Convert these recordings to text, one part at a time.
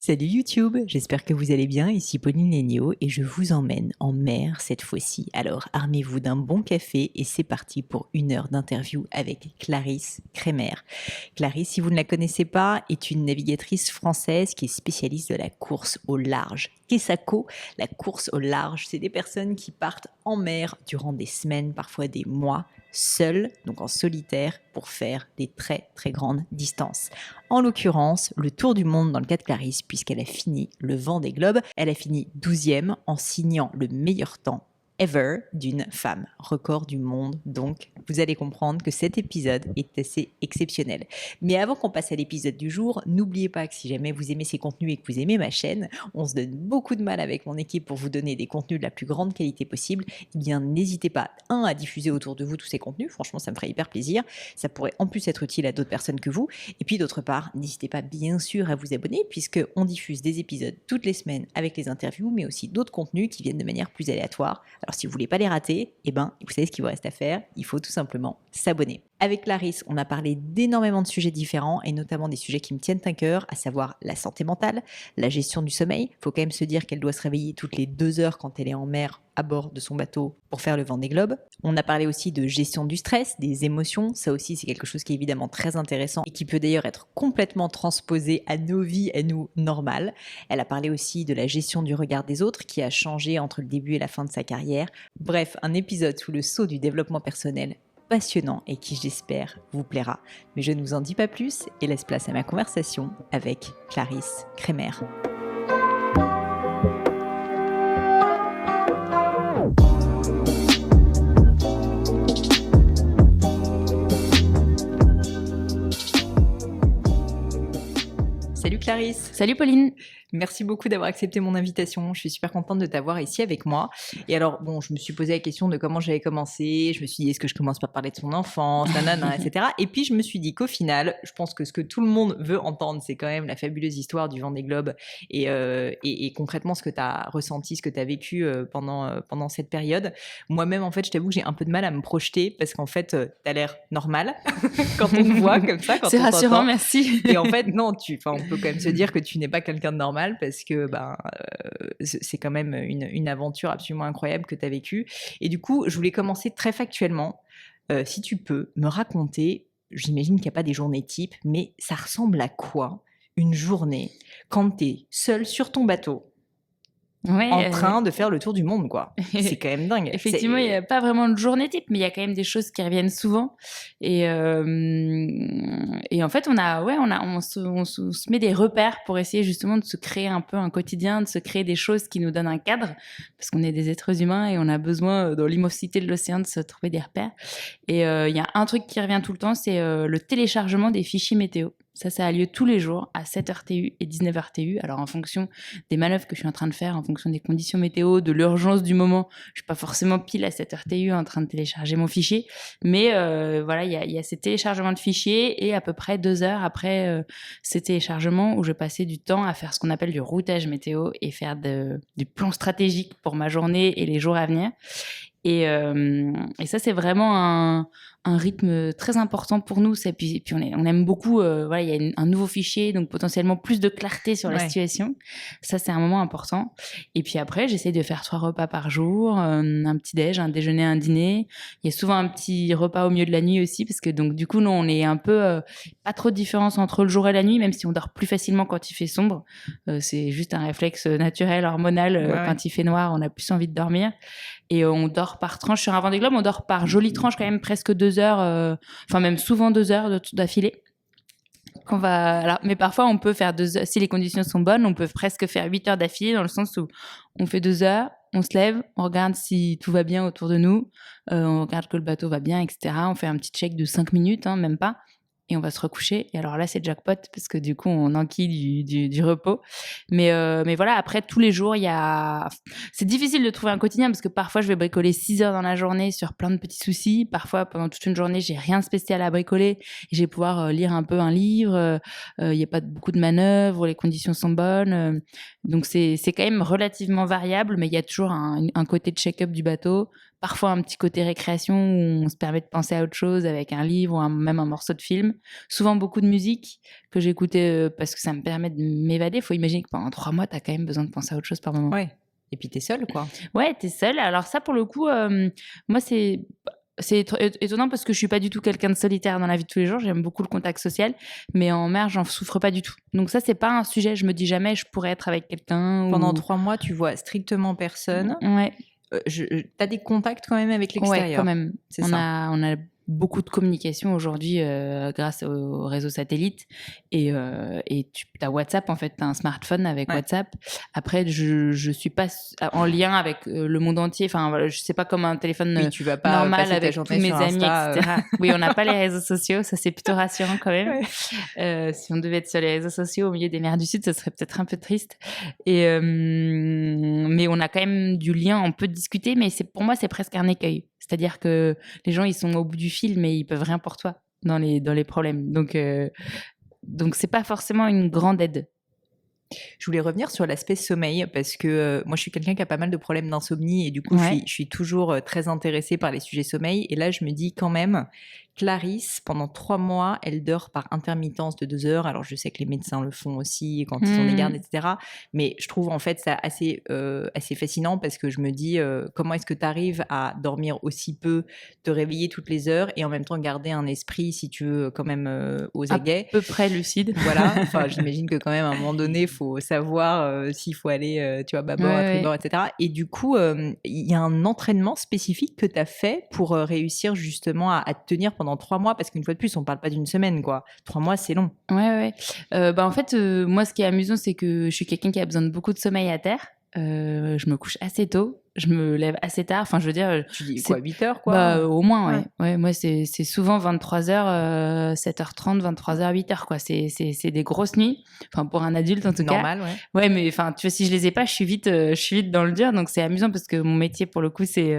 Salut YouTube, j'espère que vous allez bien, ici Pauline Léniaud et je vous emmène en mer cette fois-ci. Alors armez-vous d'un bon café et c'est parti pour 1 heure d'interview avec Clarisse Kremer. Clarisse, si vous ne la connaissez pas, est une navigatrice française qui est spécialiste de la course au large. Kessako, la course au large, c'est des personnes qui partent en mer durant des semaines, parfois des mois, seules, donc en solitaire, pour faire des très très grandes distances. En l'occurrence, le tour du monde dans le cas de Clarisse, puisqu'elle a fini le Vendée Globe, elle a fini 12e en signant le meilleur temps ever d'une femme, record du monde. Donc, vous allez comprendre que cet épisode est assez exceptionnel. Mais avant qu'on passe à l'épisode du jour, n'oubliez pas que si jamais vous aimez ces contenus et que vous aimez ma chaîne, on se donne beaucoup de mal avec mon équipe pour vous donner des contenus de la plus grande qualité possible. Eh bien, n'hésitez pas, à diffuser autour de vous tous ces contenus. Franchement, ça me ferait hyper plaisir. Ça pourrait en plus être utile à d'autres personnes que vous. Et puis, d'autre part, n'hésitez pas bien sûr à vous abonner puisqu'on diffuse des épisodes toutes les semaines avec les interviews, mais aussi d'autres contenus qui viennent de manière plus aléatoire. Alors, si vous voulez pas les rater, vous savez ce qu'il vous reste à faire. Il faut tout simplement s'abonner. Avec Clarisse, on a parlé d'énormément de sujets différents et notamment des sujets qui me tiennent à cœur, à savoir la santé mentale, la gestion du sommeil. Il faut quand même se dire qu'elle doit se réveiller toutes les 2 heures quand elle est en mer à bord de son bateau pour faire le Vendée Globe. On a parlé aussi de gestion du stress, des émotions. Ça aussi, c'est quelque chose qui est évidemment très intéressant et qui peut d'ailleurs être complètement transposé à nos vies, à nous, normales. Elle a parlé aussi de la gestion du regard des autres qui a changé entre le début et la fin de sa carrière. Bref, un épisode sous le sceau du développement personnel passionnant et qui, j'espère, vous plaira. Mais je ne vous en dis pas plus et laisse place à ma conversation avec Clarisse Kremer. Salut Clarisse. Salut Pauline. Merci beaucoup d'avoir accepté mon invitation. Je suis super contente de t'avoir ici avec moi. Et alors, bon, je me suis posé la question de comment j'avais commencé. Je me suis dit, est-ce que je commence par parler de son enfance, nanana, etc. Et puis, je me suis dit qu'au final, je pense que ce que tout le monde veut entendre, c'est quand même la fabuleuse histoire du Vendée Globe et concrètement ce que tu as ressenti, ce que tu as vécu pendant cette période. Moi-même, en fait, je t'avoue que j'ai un peu de mal à me projeter parce qu'en fait, tu as l'air normal quand on te voit comme ça. C'est rassurant, merci. Et en fait, non, on peut quand même se dire que tu n'es pas quelqu'un de normal parce que c'est quand même une aventure absolument incroyable que tu as vécue. Et du coup, je voulais commencer très factuellement. Si tu peux me raconter, j'imagine qu'il n'y a pas des journées types, mais ça ressemble à quoi une journée quand tu es seul sur ton bateau en train de faire le tour du monde, quoi. C'est quand même dingue. Effectivement, il n'y a pas vraiment de journée type, mais il y a quand même des choses qui reviennent souvent. Et en fait, on se met des repères pour essayer justement de se créer un peu un quotidien, de se créer des choses qui nous donnent un cadre, parce qu'on est des êtres humains et on a besoin, dans l'immensité de l'océan, de se trouver des repères. Et il y a un truc qui revient tout le temps, c'est le téléchargement des fichiers météo. Ça a lieu tous les jours à 7h TU et 19h TU. Alors, en fonction des manœuvres que je suis en train de faire, en fonction des conditions météo, de l'urgence du moment, je suis pas forcément pile à 7h TU en train de télécharger mon fichier. Mais voilà, il y a ces téléchargements de fichiers et à peu près 2 heures après ces téléchargements où je passais du temps à faire ce qu'on appelle du routage météo et faire du plan stratégique pour ma journée et les jours à venir. Et ça, c'est vraiment un rythme très important pour nous. Puis on aime beaucoup, voilà, il y a un nouveau fichier, donc potentiellement plus de clarté sur la situation. Ça, c'est un moment important. Et puis après, j'essaie de faire 3 repas par jour, un petit-déj, un déjeuner, un dîner. Il y a souvent un petit repas au milieu de la nuit aussi, parce que donc du coup, nous, on est un peu pas trop de différence entre le jour et la nuit, même si on dort plus facilement quand il fait sombre. C'est juste un réflexe naturel, hormonal. Quand il fait noir, on a plus envie de dormir. Et on dort par tranche sur un Vendée Globe, on dort par jolie tranche quand même, presque 2 heures, enfin même souvent 2 heures d'affilée. Mais parfois on peut faire 2 heures, si les conditions sont bonnes, on peut presque faire 8 heures d'affilée dans le sens où on fait 2 heures, on se lève, on regarde si tout va bien autour de nous, on regarde que le bateau va bien, etc. On fait un petit check de 5 minutes, même pas. Et on va se recoucher. Et alors là, c'est jackpot parce que du coup, on enquille du repos. Mais voilà, après, tous les jours, c'est difficile de trouver un quotidien parce que parfois, je vais bricoler 6 heures dans la journée sur plein de petits soucis. Parfois, pendant toute une journée, j'ai rien de spécial à bricoler et je vais pouvoir lire un peu un livre. Il n'y a pas beaucoup de manœuvres, les conditions sont bonnes. Donc, c'est quand même relativement variable, mais il y a toujours un côté de check-up du bateau. parfois un petit côté récréation où on se permet de penser à autre chose avec un livre ou même un morceau de film. Souvent beaucoup de musique que j'écoutais parce que ça me permet de m'évader. Il faut imaginer que pendant 3 mois, tu as quand même besoin de penser à autre chose par moment. Ouais. Et puis, t'es seule, quoi. Ouais, t'es seule. Alors ça, pour le coup, moi, c'est étonnant parce que je suis pas du tout quelqu'un de solitaire dans la vie de tous les jours. J'aime beaucoup le contact social, mais en mer, j'en souffre pas du tout. Donc ça, c'est pas un sujet. Je me dis jamais je pourrais être avec quelqu'un. Pendant 3 mois, tu vois strictement personne. Ouais. T'as des contacts quand même avec l'extérieur. Ouais, quand même. C'est on ça. a beaucoup de communication aujourd'hui grâce aux réseaux satellites et tu as WhatsApp en fait, tu as un smartphone avec WhatsApp. Après je suis pas en lien avec le monde entier, enfin voilà, je sais pas comme un téléphone oui, tu vas pas normal avec tous mes amis, Insta, etc. Oui, on n'a pas les réseaux sociaux, ça c'est plutôt rassurant quand même. Si on devait être sur les réseaux sociaux au milieu des mers du Sud, ça serait peut-être un peu triste. Et mais on a quand même du lien, on peut discuter, mais pour moi c'est presque un écueil. C'est-à-dire que les gens, ils sont au bout du fil, mais ils peuvent rien pour toi dans les problèmes. Donc c'est pas forcément une grande aide. Je voulais revenir sur l'aspect sommeil parce que moi, je suis quelqu'un qui a pas mal de problèmes d'insomnie et du coup, je suis toujours très intéressée par les sujets sommeil. Et là, je me dis quand même, Clarisse, pendant 3 mois, elle dort par intermittence de 2 heures. Alors, je sais que les médecins le font aussi quand ils ont des gardes, etc. Mais je trouve en fait ça assez fascinant parce que je me dis comment est-ce que tu arrives à dormir aussi peu, te réveiller toutes les heures et en même temps garder un esprit, si tu veux, quand même aux aguets. À peu près lucide. Voilà. Enfin, j'imagine que quand même, à un moment donné, il faut savoir s'il faut aller, tu vois, bâbord, à tribord, etc. Et du coup, il y a un entraînement spécifique que tu as fait pour réussir justement à te tenir pendant 3 mois, parce qu'une fois de plus, on parle pas d'une semaine, quoi. 3 mois, c'est long. Ouais. En fait, moi, ce qui est amusant, c'est que je suis quelqu'un qui a besoin de beaucoup de sommeil à terre. Je me couche assez tôt, je me lève assez tard. Enfin, je veux dire, tu dis quoi, 8 heures, quoi? Bah, au moins, ouais. Moi, c'est souvent 23h, 7h30, 23h, 8h, quoi. C'est des grosses nuits. Enfin, pour un adulte, en tout cas. Normal, ouais. Ouais, mais enfin, tu vois, si je les ai pas, je suis vite dans le dur. Donc, c'est amusant parce que mon métier, pour le coup, c'est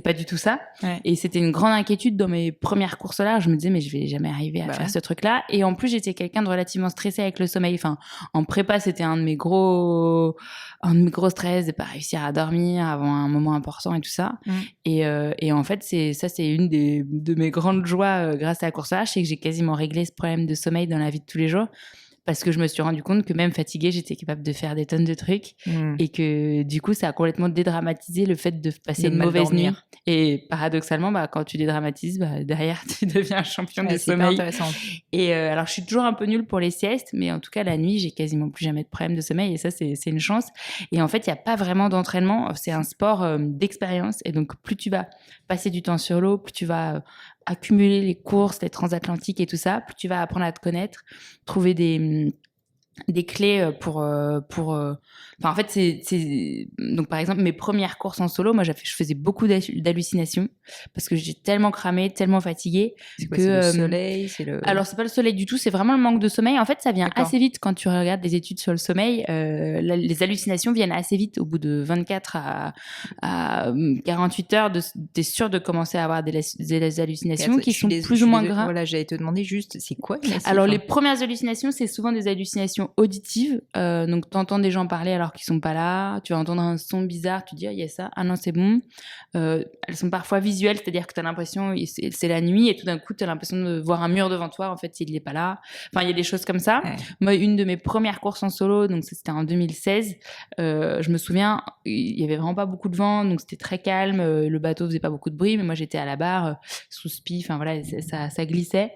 pas du tout ça. Ouais. Et c'était une grande inquiétude dans mes premières courses là. Je me disais, mais je vais jamais arriver à faire ce truc-là. Et en plus, j'étais quelqu'un de relativement stressé avec le sommeil. Enfin, en prépa, c'était un de mes gros stress de pas réussir à dormir avant un moment important et tout ça. Et en fait, c'est une de mes grandes joies grâce à la course à l'arche, c'est que j'ai quasiment réglé ce problème de sommeil dans la vie de tous les jours. Parce que je me suis rendu compte que même fatiguée, j'étais capable de faire des tonnes de trucs et que du coup, ça a complètement dédramatisé le fait de passer une mauvaise nuit. Et paradoxalement, quand tu dédramatises, derrière, tu deviens champion du sommeil. C'est intéressant. Et alors, je suis toujours un peu nulle pour les siestes, mais en tout cas, la nuit, j'ai quasiment plus jamais de problème de sommeil et ça, c'est une chance. Et en fait, il n'y a pas vraiment d'entraînement. C'est un sport d'expérience. Et donc, plus tu vas passer du temps sur l'eau, plus tu vas accumuler les courses, les transatlantiques et tout ça, plus tu vas apprendre à te connaître, trouver des clés en fait c'est donc par exemple mes premières courses en solo, moi je faisais beaucoup d'hallucinations parce que j'étais tellement cramée, tellement fatiguée. C'est quoi, c'est le soleil, Alors c'est pas le soleil du tout, c'est vraiment le manque de sommeil. En fait, ça vient assez vite quand tu regardes des études sur le sommeil. Les hallucinations viennent assez vite, au bout de 24 à 48 heures. T'es sûr de commencer à avoir des hallucinations qui sont plus ou moins graves. Voilà, j'allais te demander juste, c'est quoi? Alors les premières hallucinations, c'est souvent des hallucinations auditives. Donc t'entends des gens parler alors qu'ils sont pas là, tu vas entendre un son bizarre, tu dis il y a ça, ah non c'est bon. Elles sont parfois visuelles, c'est-à-dire que t'as l'impression c'est la nuit et tout d'un coup t'as l'impression de voir un mur devant toi, en fait il est pas là. Enfin il y a des choses comme ça. Moi, une de mes premières courses en solo, donc c'était en 2016, je me souviens, il y avait vraiment pas beaucoup de vent, donc c'était très calme, le bateau faisait pas beaucoup de bruit, mais moi j'étais à la barre sous spi, enfin voilà, ça glissait.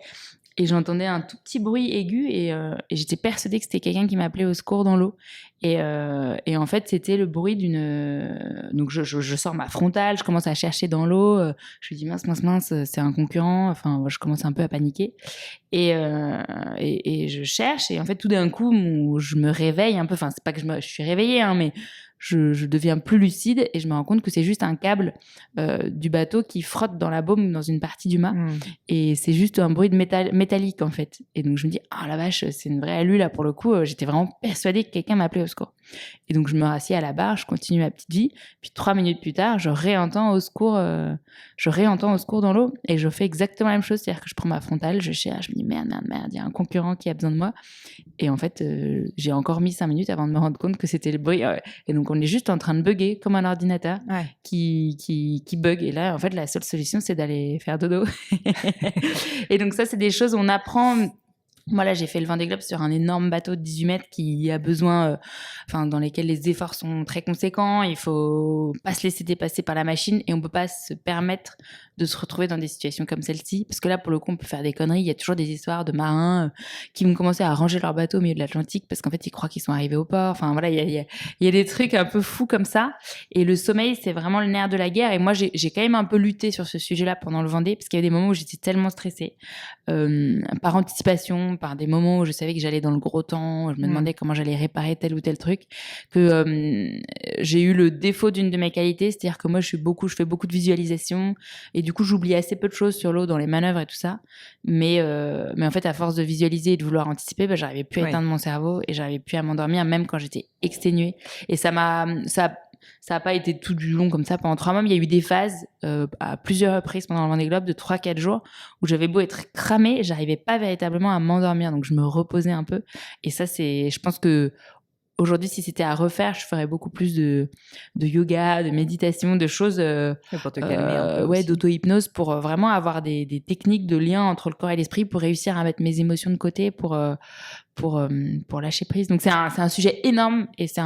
Et j'entendais un tout petit bruit aigu et j'étais persuadée que c'était quelqu'un qui m'appelait au secours dans l'eau. Et en fait, c'était le bruit d'une... Donc, je sors ma frontale, je commence à chercher dans l'eau. Je me dis, mince, c'est un concurrent. Enfin, je commence un peu à paniquer. Et je cherche. Et en fait, tout d'un coup, je me réveille un peu. Enfin, c'est pas que je suis réveillée, hein, mais... Je deviens plus lucide et je me rends compte que c'est juste un câble du bateau qui frotte dans la baume dans une partie du mât. Et c'est juste un bruit de métallique en fait. Et donc je me dis, ah la vache, c'est une vraie alu là pour le coup. J'étais vraiment persuadée que quelqu'un m'appelait au secours. Et donc, je me rassieds à la barre, je continue ma petite vie. Puis 3 minutes plus tard, je réentends au secours dans l'eau. Et je fais exactement la même chose. C'est-à-dire que je prends ma frontale, je cherche, je me dis merde, il y a un concurrent qui a besoin de moi. Et en fait, j'ai encore mis 5 minutes avant de me rendre compte que c'était le bruit. Et donc, on est juste en train de bugger comme un ordinateur qui bug. Et là, en fait, la seule solution, c'est d'aller faire dodo. Et donc, ça, c'est des choses où on apprend. Moi, là, j'ai fait le Vendée Globe sur un énorme bateau de 18 mètres qui a besoin, dans lesquels les efforts sont très conséquents. Il faut pas se laisser dépasser par la machine et on peut pas se permettre de se retrouver dans des situations comme celle-ci. Parce que là, pour le coup, on peut faire des conneries. Il y a toujours des histoires de marins qui vont commencer à ranger leur bateau au milieu de l'Atlantique parce qu'en fait, ils croient qu'ils sont arrivés au port. Enfin, voilà, il y a des trucs un peu fous comme ça. Et le sommeil, c'est vraiment le nerf de la guerre. Et moi, j'ai quand même un peu lutté sur ce sujet-là pendant le Vendée parce qu'il y avait des moments où j'étais tellement stressée, par anticipation, par des moments où je savais que j'allais dans le gros temps, je me demandais comment j'allais réparer tel ou tel truc, que j'ai eu le défaut d'une de mes qualités, c'est-à-dire que moi je fais beaucoup de visualisation et du coup j'oublie assez peu de choses sur l'eau dans les manœuvres et tout ça, mais en fait à force de visualiser et de vouloir anticiper, j'arrivais plus à éteindre mon cerveau et j'arrivais plus à m'endormir même quand j'étais exténuée. Et ça a pas été tout du long comme ça pendant 3 mois, mais il y a eu des phases à plusieurs reprises pendant le Vendée Globe de 3-4 jours où j'avais beau être cramée, j'arrivais pas véritablement à m'endormir, donc je me reposais un peu. Et ça, je pense que aujourd'hui, si c'était à refaire, je ferais beaucoup plus de yoga, de méditation, de choses pour te calmer un peu d'auto-hypnose, pour vraiment avoir des techniques de lien entre le corps et l'esprit, pour réussir à mettre mes émotions de côté, pour lâcher prise. Donc c'est un sujet énorme et c'est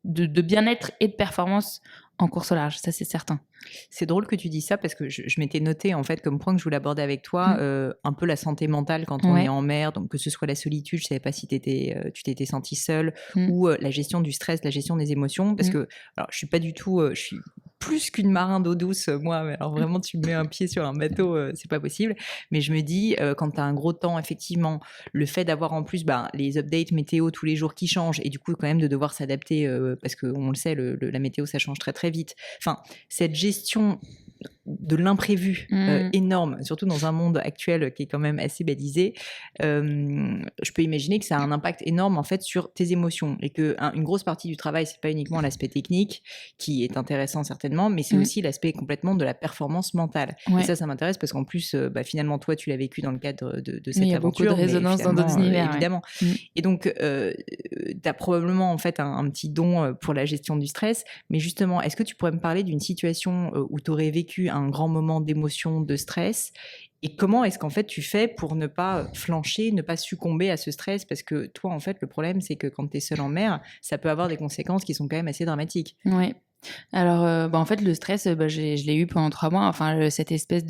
de bien-être et de performance en course au large, ça c'est certain. C'est drôle que tu dis ça parce que je m'étais noté en fait comme point que je voulais aborder avec toi un peu la santé mentale quand on est en mer, donc que ce soit la solitude, je savais pas si tu t'étais sentie seule, ou la gestion du stress, la gestion des émotions, parce que alors je suis pas du tout, je suis plus qu'une marin d'eau douce moi, mais alors vraiment tu me mets un pied sur un bateau, c'est pas possible, mais je me dis quand tu as un gros temps, effectivement, le fait d'avoir en plus les updates météo tous les jours qui changent et du coup quand même de devoir s'adapter parce qu'on le sait, la météo ça change très très vite, enfin cette gestion de l'imprévu énorme, surtout dans un monde actuel qui est quand même assez balisé, je peux imaginer que ça a un impact énorme en fait sur tes émotions et que une grosse partie du travail, c'est pas uniquement l'aspect technique qui est intéressant certainement, mais c'est aussi l'aspect complètement de la performance mentale. Et ça m'intéresse parce qu'en plus, finalement, toi, tu l'as vécu dans le cadre de cette aventure. Il y a beaucoup de résonance dans d'autres univers. Évidemment. Et donc, tu as probablement en fait un petit don pour la gestion du stress, mais justement, est-ce que tu pourrais me parler d'une situation où tu aurais vécu un grand moment d'émotion, de stress, et comment est-ce qu'en fait tu fais pour ne pas flancher, ne pas succomber à ce stress, parce que toi en fait le problème c'est que quand tu es seule en mer, ça peut avoir des conséquences qui sont quand même assez dramatiques. Oui. Alors, en fait, le stress, je l'ai eu pendant 3 mois. Enfin, cette espèce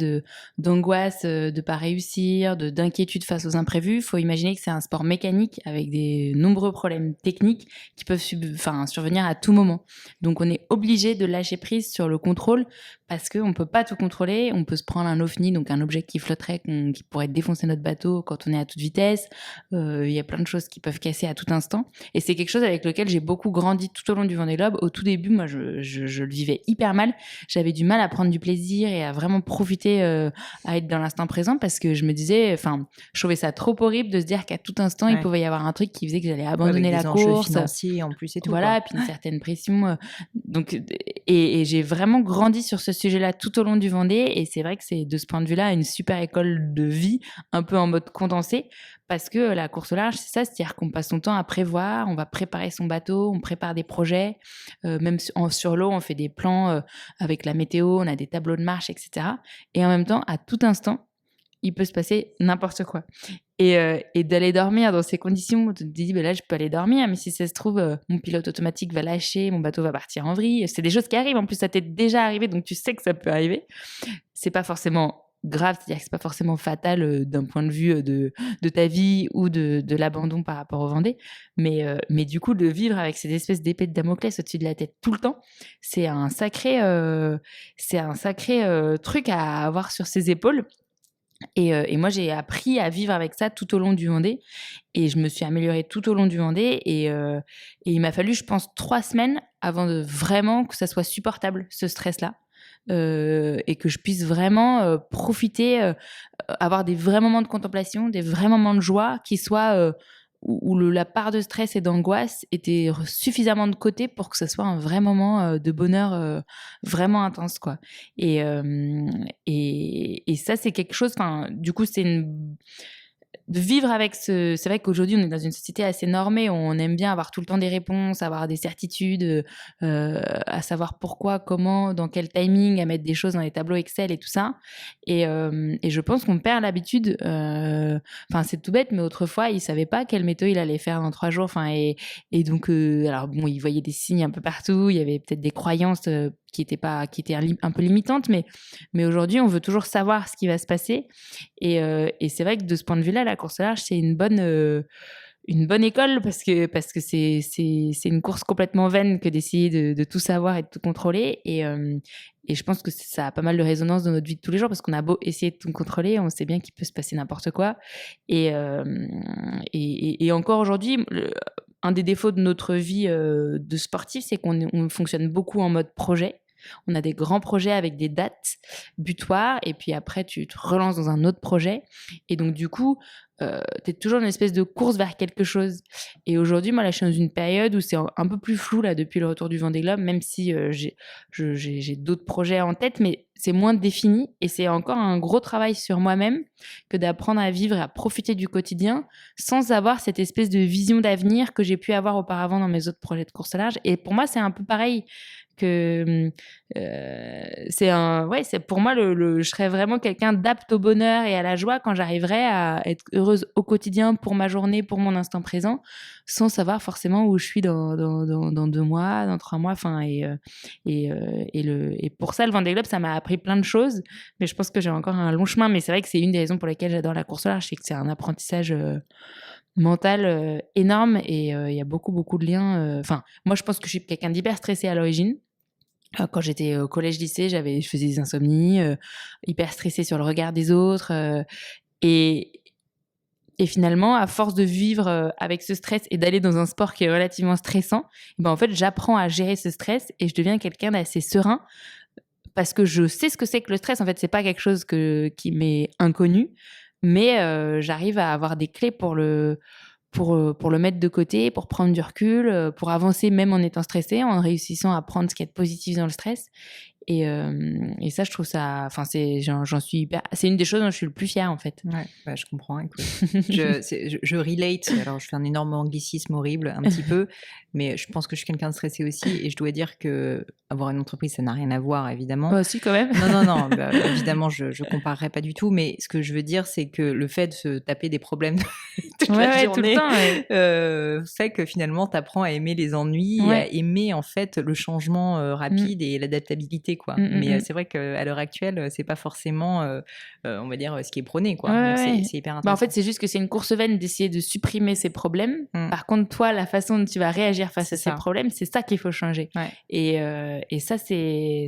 d'angoisse de pas réussir, d'inquiétude face aux imprévus. Il faut imaginer que c'est un sport mécanique avec des nombreux problèmes techniques qui peuvent survenir à tout moment. Donc, on est obligé de lâcher prise sur le contrôle parce qu'on peut pas tout contrôler. On peut se prendre un ovni, donc un objet qui flotterait, qui pourrait défoncer notre bateau quand on est à toute vitesse. Il y a plein de choses qui peuvent casser à tout instant. Et c'est quelque chose avec lequel j'ai beaucoup grandi tout au long du Vendée Globe. Au tout début, moi, je le vivais hyper mal. J'avais du mal à prendre du plaisir et à vraiment profiter, à être dans l'instant présent parce que je me disais, je trouvais ça trop horrible de se dire qu'à tout instant, il pouvait y avoir un truc qui faisait que j'allais abandonner la course. Avec des enjeux financiers en plus et tout. Voilà, puis une certaine pression. Donc, et j'ai vraiment grandi sur ce sujet-là tout au long du Vendée. Et c'est vrai que c'est de ce point de vue-là une super école de vie, un peu en mode condensé. Parce que la course au large, c'est ça, c'est-à-dire qu'on passe son temps à prévoir, on va préparer son bateau, on prépare des projets, même sur l'eau, on fait des plans avec la météo, on a des tableaux de marche, etc. Et en même temps, à tout instant, il peut se passer n'importe quoi. Et d'aller dormir dans ces conditions, tu te dis, là, je peux aller dormir, mais si ça se trouve, mon pilote automatique va lâcher, mon bateau va partir en vrille. C'est des choses qui arrivent. En plus, ça t'est déjà arrivé, donc tu sais que ça peut arriver. C'est pas forcément grave, c'est-à-dire que c'est pas forcément fatal d'un point de vue de ta vie ou de l'abandon par rapport au Vendée, mais du coup de vivre avec cette espèce d'épée de Damoclès au-dessus de la tête tout le temps, c'est un sacré truc à avoir sur ses épaules. Et moi j'ai appris à vivre avec ça tout au long du Vendée et je me suis améliorée tout au long du Vendée et il m'a fallu, je pense, 3 semaines avant de vraiment que ça soit supportable, ce stress-là. Et que je puisse vraiment profiter, avoir des vrais moments de contemplation, des vrais moments de joie qui soient la part de stress et d'angoisse était suffisamment de côté pour que ce soit un vrai moment de bonheur vraiment intense, quoi. Et ça, c'est quelque chose, du coup, de vivre avec c'est vrai qu'aujourd'hui on est dans une société assez normée où on aime bien avoir tout le temps des réponses, avoir des certitudes, à savoir pourquoi, comment, dans quel timing, à mettre des choses dans les tableaux Excel et tout ça. Et je pense qu'on perd l'habitude, c'est tout bête, mais autrefois il savait pas quelle météo il allait faire dans 3 jours, et donc alors bon, il voyait des signes un peu partout, il y avait peut-être des croyances qui étaient un peu limitantes, mais aujourd'hui on veut toujours savoir ce qui va se passer. Et c'est vrai que de ce point de vue-là, la course au large, c'est une bonne école parce que c'est une course complètement vaine que d'essayer de tout savoir et de tout contrôler. Et je pense que ça a pas mal de résonance dans notre vie de tous les jours parce qu'on a beau essayer de tout contrôler, on sait bien qu'il peut se passer n'importe quoi. Et encore aujourd'hui, un des défauts de notre vie de sportif, c'est qu'on fonctionne beaucoup en mode projet. On a des grands projets avec des dates butoirs et puis après tu te relances dans un autre projet et donc du coup tu es toujours dans une espèce de course vers quelque chose. Et aujourd'hui, moi là je suis dans une période où c'est un peu plus flou là depuis le retour du Vendée Globe, même si j'ai d'autres projets en tête, mais c'est moins défini et c'est encore un gros travail sur moi-même que d'apprendre à vivre et à profiter du quotidien sans avoir cette espèce de vision d'avenir que j'ai pu avoir auparavant dans mes autres projets de course à large. Et pour moi c'est un peu pareil que c'est pour moi je serais vraiment quelqu'un d'apte au bonheur et à la joie quand j'arriverai à être heureuse au quotidien pour ma journée, pour mon instant présent, sans savoir forcément où je suis dans 2 mois, dans 3 mois, et pour ça le Vendée Globe ça m'a appris plein de choses, mais je pense que j'ai encore un long chemin. Mais c'est vrai que c'est une des raisons pour lesquelles j'adore la course au large, c'est que c'est un apprentissage mental énorme et il y a beaucoup de liens. Moi je pense que je suis quelqu'un d'hyper stressé à l'origine. Quand j'étais au collège-lycée, je faisais des insomnies, hyper stressée sur le regard des autres, et finalement, à force de vivre avec ce stress et d'aller dans un sport qui est relativement stressant, en fait, j'apprends à gérer ce stress et je deviens quelqu'un d'assez serein parce que je sais ce que c'est que le stress. En fait, c'est pas quelque chose qui m'est inconnu, mais j'arrive à avoir des clés pour le mettre de côté, pour prendre du recul, pour avancer même en étant stressé, en réussissant à prendre ce qui est positif dans le stress. Et ça, je trouve ça... j'en suis hyper... C'est une des choses dont je suis le plus fière, en fait. Ouais, je comprends. Écoute. je relate. Alors, je fais un énorme anglicisme horrible, un petit peu, mais je pense que je suis quelqu'un de stressé aussi. Et je dois dire que avoir une entreprise, ça n'a rien à voir, évidemment. Bah, si, quand même. Non. Évidemment, je comparerai pas du tout. Mais ce que je veux dire, c'est que le fait de se taper des problèmes toute la journée, tout le temps, fait que finalement, tu apprends à aimer les ennuis et à aimer, en fait, le changement rapide et l'adaptabilité, quoi. Mais c'est vrai qu'à l'heure actuelle, c'est pas forcément, on va dire, ce qui est prôné, quoi. Donc, c'est hyper intéressant. En fait, c'est juste que c'est une course vaine d'essayer de supprimer ces problèmes. Par contre, toi, la façon dont tu vas réagir face à ces problèmes, c'est ça qu'il faut changer. Et ça, c'est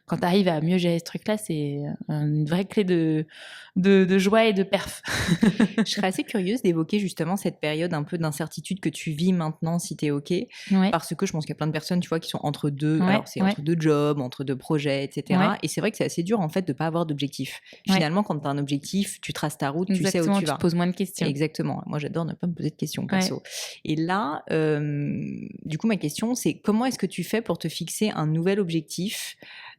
quand tu arrives à mieux gérer ce truc-là, c'est une vraie clé de joie et de perf. Je serais assez curieuse d'évoquer justement cette période un peu d'incertitude que tu vis maintenant, si t'es OK. Parce que je pense qu'il y a plein de personnes, tu vois, qui sont entre deux, alors c'est entre 2 jobs, entre 2 projets, etc. Et c'est vrai que c'est assez dur, en fait, de pas avoir d'objectif. Finalement, quand tu as un objectif, tu traces ta route, tu sais où tu vas. Tu te poses moins de questions. Exactement. Moi, j'adore ne pas me poser de questions, perso. Et là, du coup, ma question, c'est comment est-ce que tu fais pour te fixer un nouvel objectif ?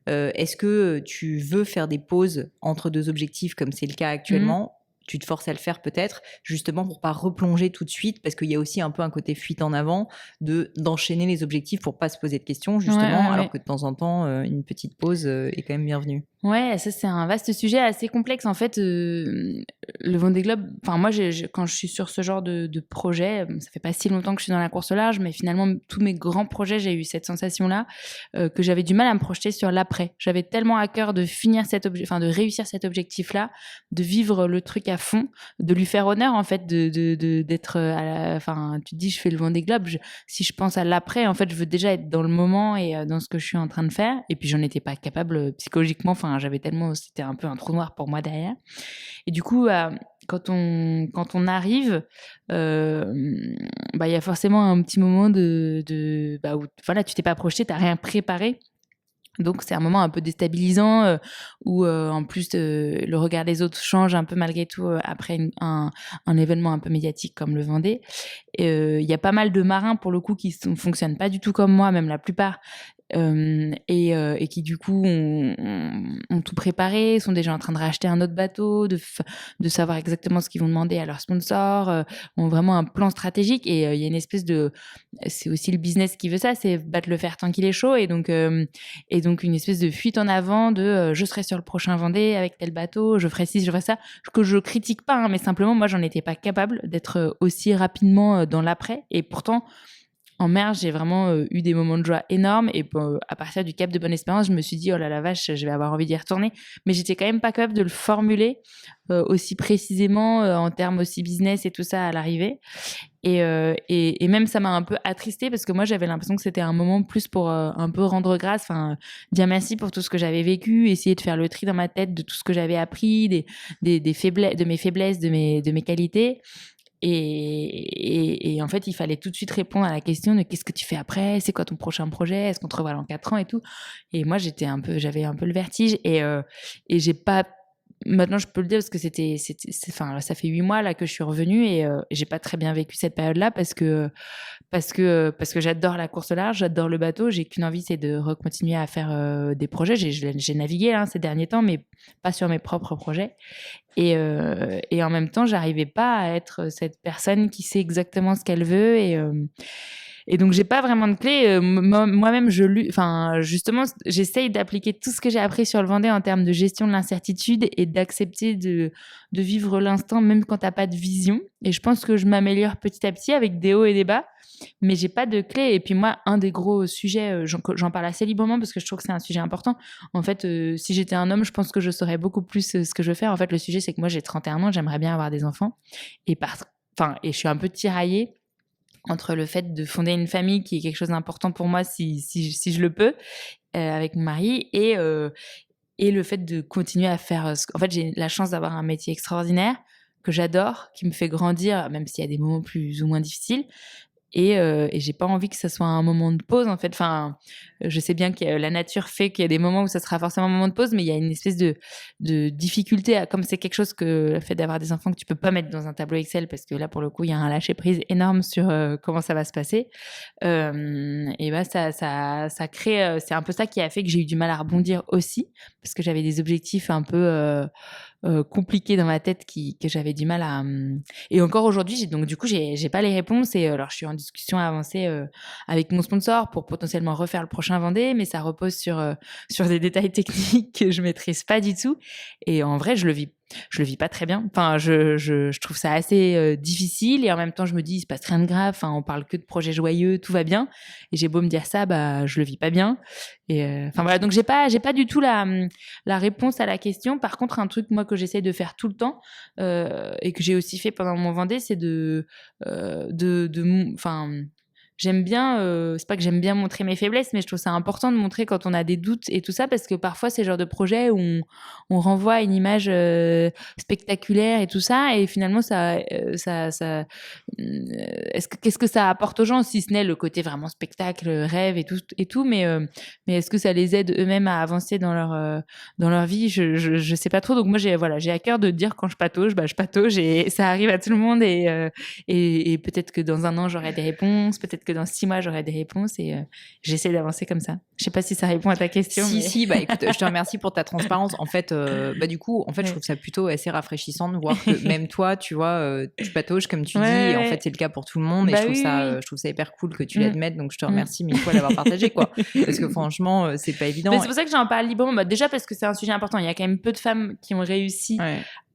Est-ce que tu veux faire des pauses entre 2 objectifs, comme c'est le cas actuellement ? Tu te forces à le faire peut-être, justement pour pas replonger tout de suite, parce qu'il y a aussi un peu un côté fuite en avant d'enchaîner les objectifs pour pas se poser de questions, justement, alors que de temps en temps, une petite pause est quand même bienvenue. Ouais, ça c'est un vaste sujet assez complexe. En fait, le Vendée Globe, moi quand je suis sur ce genre de projet, ça fait pas si longtemps que je suis dans la course au large, mais finalement tous mes grands projets, j'ai eu cette sensation-là que j'avais du mal à me projeter sur l'après. J'avais tellement à cœur de finir de réussir cet objectif-là, de vivre le truc à fond, de lui faire honneur en fait, d'être tu te dis je fais le Vendée Globe, si je pense à l'après, en fait, je veux déjà être dans le moment et dans ce que je suis en train de faire. Et puis j'en étais pas capable psychologiquement. C'était un peu un trou noir pour moi derrière. Et du coup, quand on arrive, il y a forcément un petit moment où tu t'es pas projeté, t'as rien préparé. Donc c'est un moment un peu déstabilisant où en plus le regard des autres change un peu malgré tout après un événement un peu médiatique comme le Vendée. Il y a pas mal de marins pour le coup qui fonctionnent pas du tout comme moi, même la plupart, et qui du coup ont tout préparé, sont déjà en train de racheter un autre bateau, de savoir exactement ce qu'ils vont demander à leurs sponsors, ont vraiment un plan stratégique et il y a une espèce de, c'est aussi le business qui veut ça, c'est battre le fer tant qu'il est chaud et donc une espèce de fuite en avant de je serai sur le prochain Vendée avec tel bateau, je ferai ci, je ferai ça, que je critique pas, hein, mais simplement moi j'en étais pas capable d'être aussi rapidement dans l'après et pourtant en mer, j'ai vraiment eu des moments de joie énormes et à partir du Cap de Bonne-Espérance, je me suis dit oh là la vache, je vais avoir envie d'y retourner, mais j'étais quand même pas capable de le formuler aussi précisément en termes aussi business et tout ça à l'arrivée. Et même ça m'a un peu attristée parce que moi j'avais l'impression que c'était un moment plus pour un peu rendre grâce, enfin dire merci pour tout ce que j'avais vécu, essayer de faire le tri dans ma tête de tout ce que j'avais appris, des faiblesses, de mes faiblesses, de mes qualités. Et en fait, il fallait tout de suite répondre à la question de qu'est-ce que tu fais après, c'est quoi ton prochain projet, est-ce qu'on te revoit dans 4 ans et tout. Et moi, j'avais un peu le vertige et j'ai pas. Maintenant, je peux le dire parce que enfin, ça fait 8 mois là que je suis revenue et j'ai pas très bien vécu cette période-là parce que j'adore la course au large, j'adore le bateau, j'ai qu'une envie, c'est de recontinuer à faire des projets. J'ai navigué ces derniers temps, mais pas sur mes propres projets. Et en même temps, j'arrivais pas à être cette personne qui sait exactement ce qu'elle veut et donc j'ai pas vraiment de clé. Moi-même, justement, j'essaye d'appliquer tout ce que j'ai appris sur le Vendée en termes de gestion de l'incertitude et d'accepter de vivre l'instant même quand t'as pas de vision. Et je pense que je m'améliore petit à petit avec des hauts et des bas, mais j'ai pas de clé. Et puis moi, un des gros sujets, j'en parle assez librement parce que je trouve que c'est un sujet important. En fait, si j'étais un homme, je pense que je saurais beaucoup plus ce que je veux faire. En fait, le sujet, c'est que moi, j'ai 31 ans, j'aimerais bien avoir des enfants. Et je suis un peu tiraillée entre le fait de fonder une famille qui est quelque chose d'important pour moi si je le peux avec mon mari et le fait de continuer à faire en fait j'ai la chance d'avoir un métier extraordinaire que j'adore, qui me fait grandir même s'il y a des moments plus ou moins difficiles et j'ai pas envie que ça soit un moment de pause en fait. Enfin, je sais bien que la nature fait qu'il y a des moments où ça sera forcément un moment de pause, mais il y a une espèce de difficulté comme c'est quelque chose que le fait d'avoir des enfants que tu peux pas mettre dans un tableau Excel parce que là pour le coup il y a un lâcher prise énorme sur comment ça va se passer. Et bah ça crée, c'est un peu ça qui a fait que j'ai eu du mal à rebondir aussi parce que j'avais des objectifs un peu compliqués dans ma tête que j'avais du mal à et encore aujourd'hui donc du coup j'ai pas les réponses et alors je suis en discussion avancée avec mon sponsor pour potentiellement refaire le prochain Vendée, mais ça repose sur des détails techniques que je maîtrise pas du tout et en vrai je le vis pas très bien. Enfin, je trouve ça assez difficile et en même temps je me dis il se passe rien de grave. Enfin, on parle que de projets joyeux, tout va bien. Et j'ai beau me dire ça, bah je le vis pas bien. Et enfin voilà, donc j'ai pas du tout la réponse à la question. Par contre, un truc moi que j'essaie de faire tout le temps et que j'ai aussi fait pendant mon Vendée, c'est enfin j'aime bien, c'est pas que j'aime bien montrer mes faiblesses, mais je trouve ça important de montrer quand on a des doutes et tout ça, parce que parfois, c'est le genre de projet où on renvoie une image spectaculaire et tout ça, et finalement, qu'est-ce que ça apporte aux gens, si ce n'est le côté vraiment spectacle, rêve et tout, mais est-ce que ça les aide eux-mêmes à avancer dans leur vie? Je sais pas trop. Donc moi, j'ai à cœur de dire quand je patauge, bah je patauge et ça arrive à tout le monde et peut-être que dans un an, j'aurai des réponses, peut-être que dans 6 mois, j'aurai des réponses et j'essaie d'avancer comme ça. Je sais pas si ça répond à ta question. Si, bah écoute, je te remercie pour ta transparence. En fait, du coup, je trouve ça plutôt assez rafraîchissant de voir que même toi, tu vois, tu patauges comme tu dis, et en fait, c'est le cas pour tout le monde. Et je trouve ça hyper cool que tu l'admettes. Donc, je te remercie mille fois d'avoir partagé, quoi. Parce que franchement, c'est pas évident. Mais c'est pour ça que j'en parle librement. Bah, déjà parce que c'est un sujet important. Il y a quand même peu de femmes qui ont réussi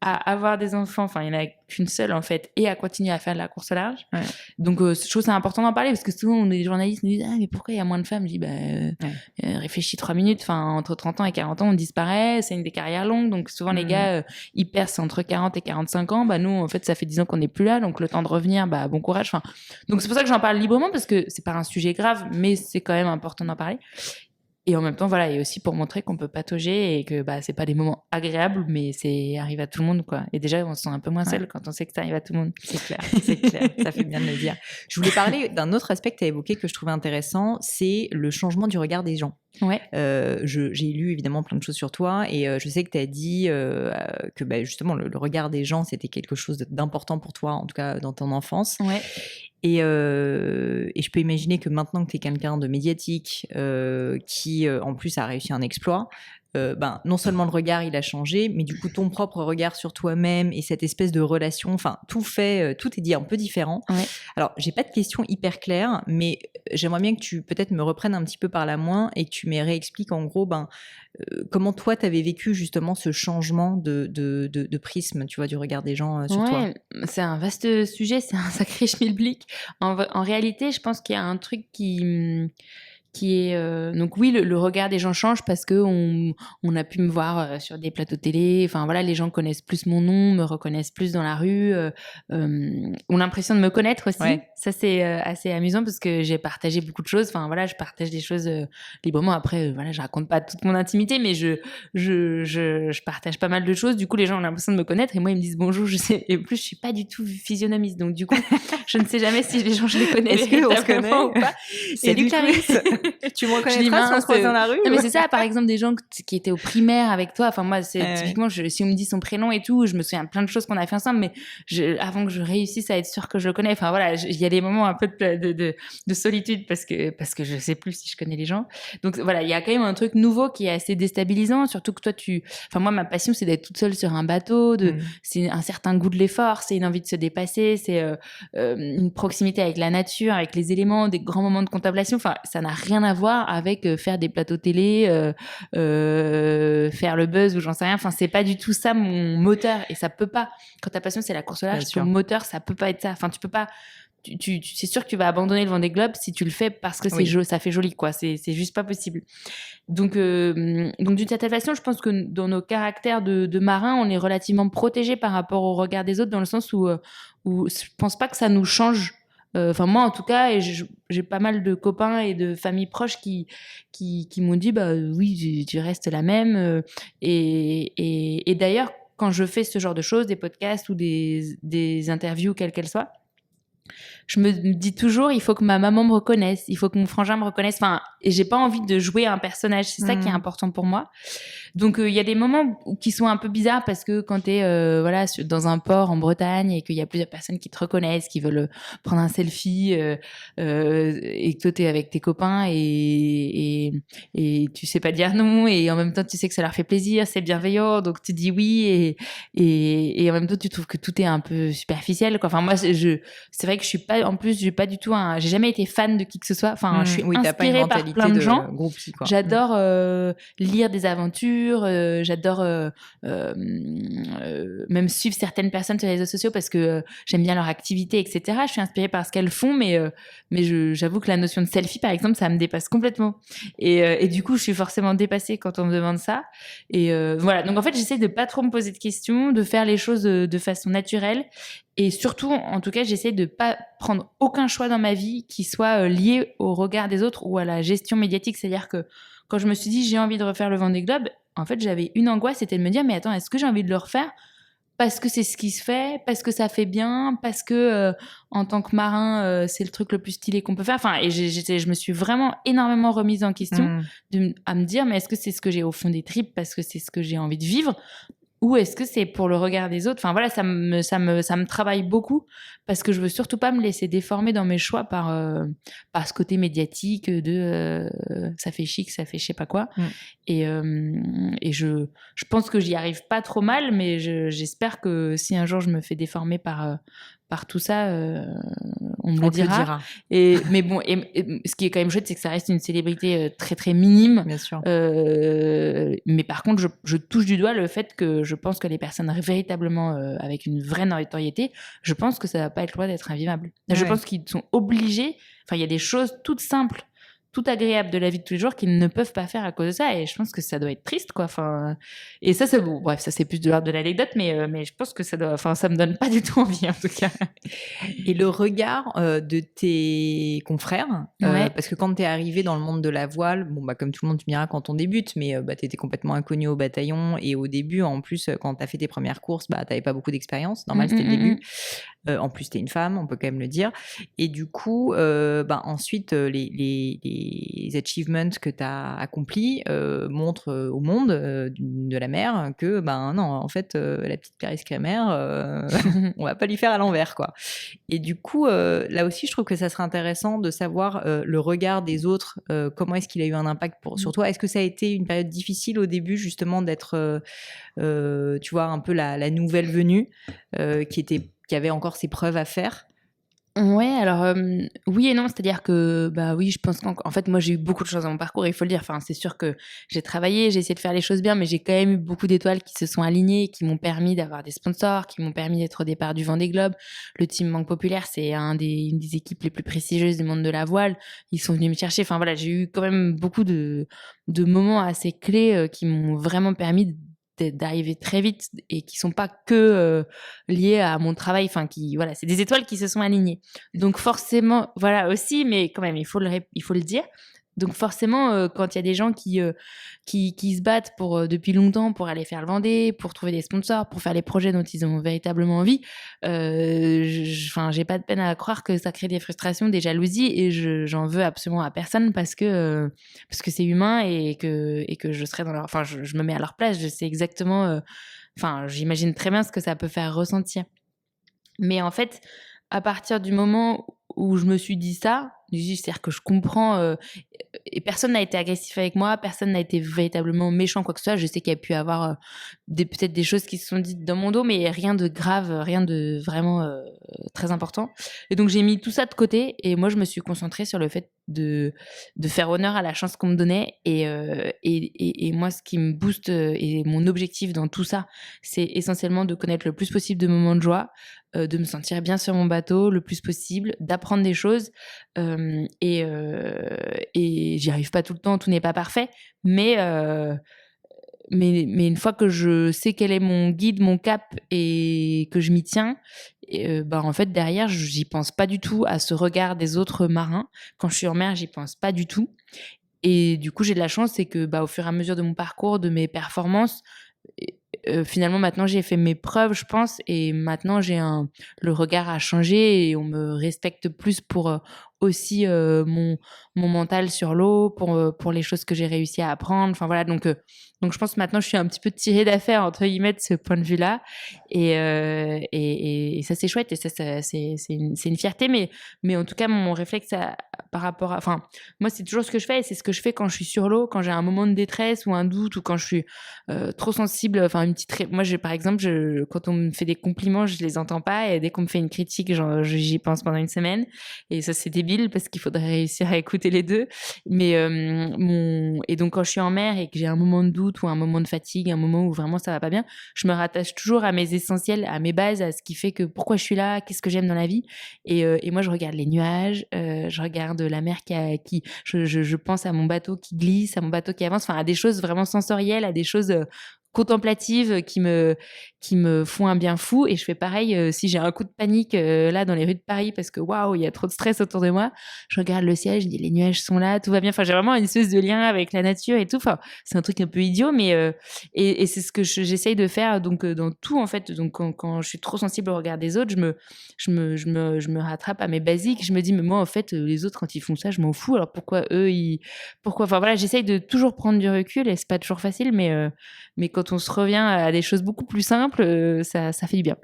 à avoir des enfants, enfin il n'y en a qu'une seule en fait, et à continuer à faire de la course au large. Donc je trouve c'est important d'en parler parce que souvent les journalistes nous disent mais pourquoi il y a moins de femmes? Je dis réfléchis 3 minutes, enfin entre 30 ans et 40 ans on disparaît, c'est une des carrières longues, donc souvent les gars ils percent entre 40 et 45 ans, bah nous en fait ça fait 10 ans qu'on n'est plus là, donc le temps de revenir, bah bon courage. Enfin donc c'est pour ça que j'en parle librement parce que c'est pas un sujet grave, mais c'est quand même important d'en parler. Et en même temps, voilà, et aussi pour montrer qu'on peut patauger et que c'est pas des moments agréables, mais c'est arrive à tout le monde, quoi. Et déjà, on se sent un peu moins seul quand on sait que ça arrive à tout le monde. C'est clair, c'est clair. Ça fait bien de le dire. Je voulais parler d'un autre aspect que tu as évoqué que je trouvais intéressant, c'est le changement du regard des gens. Ouais. J'ai lu évidemment plein de choses sur toi et je sais que tu as dit que justement le regard des gens c'était quelque chose d'important pour toi, en tout cas dans ton enfance. Ouais. Et je peux imaginer que maintenant que tu es quelqu'un de médiatique qui en plus a réussi un exploit, non seulement le regard il a changé, mais du coup ton propre regard sur toi-même et cette espèce de relation, enfin tout est dit un peu différent. Ouais. Alors j'ai pas de questions hyper claires, mais j'aimerais bien que tu peut-être me reprennes un petit peu par la main et que tu me réexpliques en gros comment toi t'avais vécu justement ce changement de prisme, tu vois, du regard des gens sur toi. C'est un vaste sujet, c'est un sacré schmilblick. En réalité, je pense qu'il y a un truc qui est donc oui, le regard des gens change parce que on a pu me voir sur des plateaux télé, enfin voilà, les gens connaissent plus mon nom, me reconnaissent plus dans la rue, ont l'impression de me connaître aussi. Ouais. Ça c'est assez amusant parce que j'ai partagé beaucoup de choses, enfin voilà, je partage des choses librement. Après voilà, je raconte pas toute mon intimité, mais je partage pas mal de choses. Du coup, les gens ont l'impression de me connaître et moi ils me disent bonjour, je sais, et en plus je suis pas du tout physionomiste, donc du coup je ne sais jamais si les gens je les connais. Est-ce qu'on se connaît ou pas. Salut Clarisse. Tu me reconnaîtras si on se croise dans la rue? Non, mais c'est ça, par exemple, des gens qui étaient au primaire avec toi. Enfin, moi, c'est typiquement, si on me dit son prénom et tout, je me souviens plein de choses qu'on a fait ensemble, mais avant que je réussisse à être sûre que je le connais, enfin voilà, il y a des moments un peu de solitude parce que je sais plus si je connais les gens. Donc voilà, il y a quand même un truc nouveau qui est assez déstabilisant, surtout que toi, enfin, moi, ma passion, c'est d'être toute seule sur un bateau, c'est un certain goût de l'effort, c'est une envie de se dépasser, c'est une proximité avec la nature, avec les éléments, des grands moments de contemplation. Enfin, ça n'a rien à voir avec faire des plateaux télé, faire le buzz ou j'en sais rien. Enfin, c'est pas du tout ça mon moteur et ça peut pas. Quand ta passion c'est la course au large, ton moteur ça peut pas être ça. Enfin, tu peux pas. C'est sûr que tu vas abandonner le Vendée Globe si tu le fais parce que ça fait joli, quoi. C'est juste pas possible. Donc d'une certaine façon, je pense que dans nos caractères de marins, on est relativement protégés par rapport au regard des autres, dans le sens où je pense pas que ça nous change. Enfin moi en tout cas, et j'ai pas mal de copains et de familles proches qui m'ont dit oui, tu restes la même. Et d'ailleurs, quand je fais ce genre de choses, des podcasts ou des interviews, quelles qu'elles soient, je me dis toujours, il faut que ma maman me reconnaisse, il faut que mon frangin me reconnaisse. Enfin, et j'ai pas envie de jouer un personnage. C'est ça qui est important pour moi. Donc, il y a des moments qui sont un peu bizarres parce que quand t'es, dans un port en Bretagne et qu'il y a plusieurs personnes qui te reconnaissent, qui veulent prendre un selfie, et que toi t'es avec tes copains et tu sais pas dire non, et en même temps tu sais que ça leur fait plaisir, c'est bienveillant, donc tu dis oui, et en même temps tu trouves que tout est un peu superficiel, quoi. Enfin, moi, c'est vrai que je suis pas, en plus, j'ai pas du tout j'ai jamais été fan de qui que ce soit. Enfin, je suis inspirée par plein de gens. Groupie, quoi. J'adore lire des aventures, j'adore même suivre certaines personnes sur les réseaux sociaux parce que j'aime bien leur activité, etc. Je suis inspirée par ce qu'elles font, mais j'avoue que la notion de selfie, par exemple, ça me dépasse complètement. Et du coup, je suis forcément dépassée quand on me demande ça. Et voilà. Donc en fait, j'essaie de pas trop me poser de questions, de faire les choses de façon naturelle. Et surtout, en tout cas, j'essaie de pas prendre aucun choix dans ma vie qui soit lié au regard des autres ou à la gestion médiatique. C'est-à-dire que quand je me suis dit j'ai envie de refaire le Vendée Globe, en fait, j'avais une angoisse, c'était de me dire mais attends, est-ce que j'ai envie de le refaire parce que c'est ce qui se fait, parce que ça fait bien, parce que en tant que marin, c'est le truc le plus stylé qu'on peut faire. Enfin, et je me suis vraiment énormément remise en question à me dire mais est-ce que c'est ce que j'ai au fond des tripes parce que c'est ce que j'ai envie de vivre? Ou est-ce que c'est pour le regard des autres? Enfin voilà, ça me travaille beaucoup parce que je veux surtout pas me laisser déformer dans mes choix par ce côté médiatique de ça fait chic, ça fait je sais pas quoi. Et je pense que j'y arrive pas trop mal, mais j'espère que si un jour je me fais déformer par tout ça, on me le dira. Mais bon, et ce qui est quand même chouette, c'est que ça reste une célébrité très très minime. Bien sûr. Mais par contre, je touche du doigt le fait que je pense que les personnes véritablement avec une vraie notoriété, je pense que ça va pas être loin d'être invivable. Je pense qu'ils sont obligés. Enfin, il y a des choses toutes simples, tout agréable de la vie de tous les jours qu'ils ne peuvent pas faire à cause de ça, et je pense que ça doit être triste, quoi. Enfin, et ça c'est bon, bref, ça c'est plus de l'ordre de l'anecdote, mais je pense que ça me donne pas du tout envie en tout cas. Et le regard de tes confrères, parce que quand t'es arrivé dans le monde de la voile, comme tout le monde, tu me diras quand on débute, mais t'étais complètement inconnu au bataillon, et au début, en plus, quand t'as fait tes premières courses, t'avais pas beaucoup d'expérience, normal, c'était le début. En plus, t'es une femme, on peut quand même le dire. Et du coup, ensuite, les les achievements que tu as accomplis montrent au monde de la mer que, non, en fait, la petite Clarisse Kremer, on va pas lui faire à l'envers, quoi. Et du coup, là aussi, je trouve que ça serait intéressant de savoir le regard des autres, comment est-ce qu'il a eu un impact sur toi. Est-ce que ça a été une période difficile au début, justement, d'être, tu vois, un peu la nouvelle venue qui avait encore ses preuves à faire? Ouais, alors oui et non, c'est-à-dire que oui, je pense qu'en fait moi j'ai eu beaucoup de choses dans mon parcours, il faut le dire. Enfin, c'est sûr que j'ai travaillé, j'ai essayé de faire les choses bien, mais j'ai quand même eu beaucoup d'étoiles qui se sont alignées, qui m'ont permis d'avoir des sponsors, qui m'ont permis d'être au départ du Vendée Globe. Le team Banque Populaire, c'est une des équipes les plus prestigieuses du monde de la voile. Ils sont venus me chercher. Enfin voilà, j'ai eu quand même beaucoup de moments assez clés qui m'ont vraiment permis d'arriver très vite et qui sont pas que liés à mon travail, enfin voilà, c'est des étoiles qui se sont alignées. Donc forcément, voilà aussi, mais quand même il faut le dire. Donc forcément, quand il y a des gens qui se battent depuis longtemps pour aller faire le Vendée, pour trouver des sponsors, pour faire les projets dont ils ont véritablement envie, j'ai pas de peine à croire que ça crée des frustrations, des jalousies, et j'en veux absolument à personne parce que c'est humain et que je serais dans leur, enfin je me mets à leur place, je sais exactement, j'imagine très bien ce que ça peut faire ressentir. Mais en fait, à partir du moment où je me suis dit ça, c'est-à-dire que je comprends, et personne n'a été agressif avec moi, personne n'a été véritablement méchant, quoi que ce soit. Je sais qu'il y a pu avoir peut-être des choses qui se sont dites dans mon dos, mais rien de grave, rien de vraiment très important. Et donc j'ai mis tout ça de côté, et moi je me suis concentrée sur le fait de faire honneur à la chance qu'on me donnait. Et moi, ce qui me booste et mon objectif dans tout ça, c'est essentiellement de connaître le plus possible de moments de joie, de me sentir bien sur mon bateau le plus possible, d'apprendre des choses, et j'y arrive pas tout le temps, tout n'est pas parfait, mais une fois que je sais quel est mon guide, mon cap, et que je m'y tiens, en fait derrière j'y pense pas du tout à ce regard des autres marins. Quand je suis en mer, j'y pense pas du tout, et du coup j'ai de la chance, c'est que au fur et à mesure de mon parcours, de mes performances, finalement maintenant j'ai fait mes preuves, je pense, et maintenant le regard a changé et on me respecte plus pour aussi mon mental sur l'eau, pour les choses que j'ai réussi à apprendre. Enfin voilà, donc je pense que maintenant je suis un petit peu tirée d'affaire entre guillemets de ce point de vue-là, et ça c'est chouette, et ça c'est une fierté, mais en tout cas mon réflexe par rapport à, enfin moi c'est toujours ce que je fais, et c'est ce que je fais quand je suis sur l'eau, quand j'ai un moment de détresse ou un doute, ou quand je suis trop sensible. Enfin moi par exemple, quand on me fait des compliments, je les entends pas, et dès qu'on me fait une critique, j'y pense pendant une semaine, et ça c'est débile parce qu'il faudrait réussir à écouter les deux. Mais et donc quand je suis en mer et que j'ai un moment de doute ou un moment de fatigue, un moment où vraiment ça va pas bien, je me rattache toujours à mes essentiels, à mes bases, à ce qui fait que pourquoi je suis là, qu'est-ce que j'aime dans la vie. Et moi je regarde les nuages, je regarde la mer je pense à mon bateau qui glisse, à mon bateau qui avance, enfin à des choses vraiment sensorielles, à des choses contemplatives qui me font un bien fou. Et je fais pareil si j'ai un coup de panique là dans les rues de Paris parce que waouh, il y a trop de stress autour de moi, je regarde le ciel, je dis les nuages sont là, tout va bien. Enfin j'ai vraiment une espèce de lien avec la nature et tout. Enfin c'est un truc un peu idiot, mais et c'est ce que j'essaye de faire donc dans tout en fait. Donc quand je suis trop sensible au regard des autres, je me rattrape à mes basiques, je me dis mais moi en fait les autres quand ils font ça je m'en fous, alors pourquoi eux enfin voilà, j'essaye de toujours prendre du recul, et c'est pas toujours facile, mais quand on se revient à des choses beaucoup plus simples, ça fait du bien.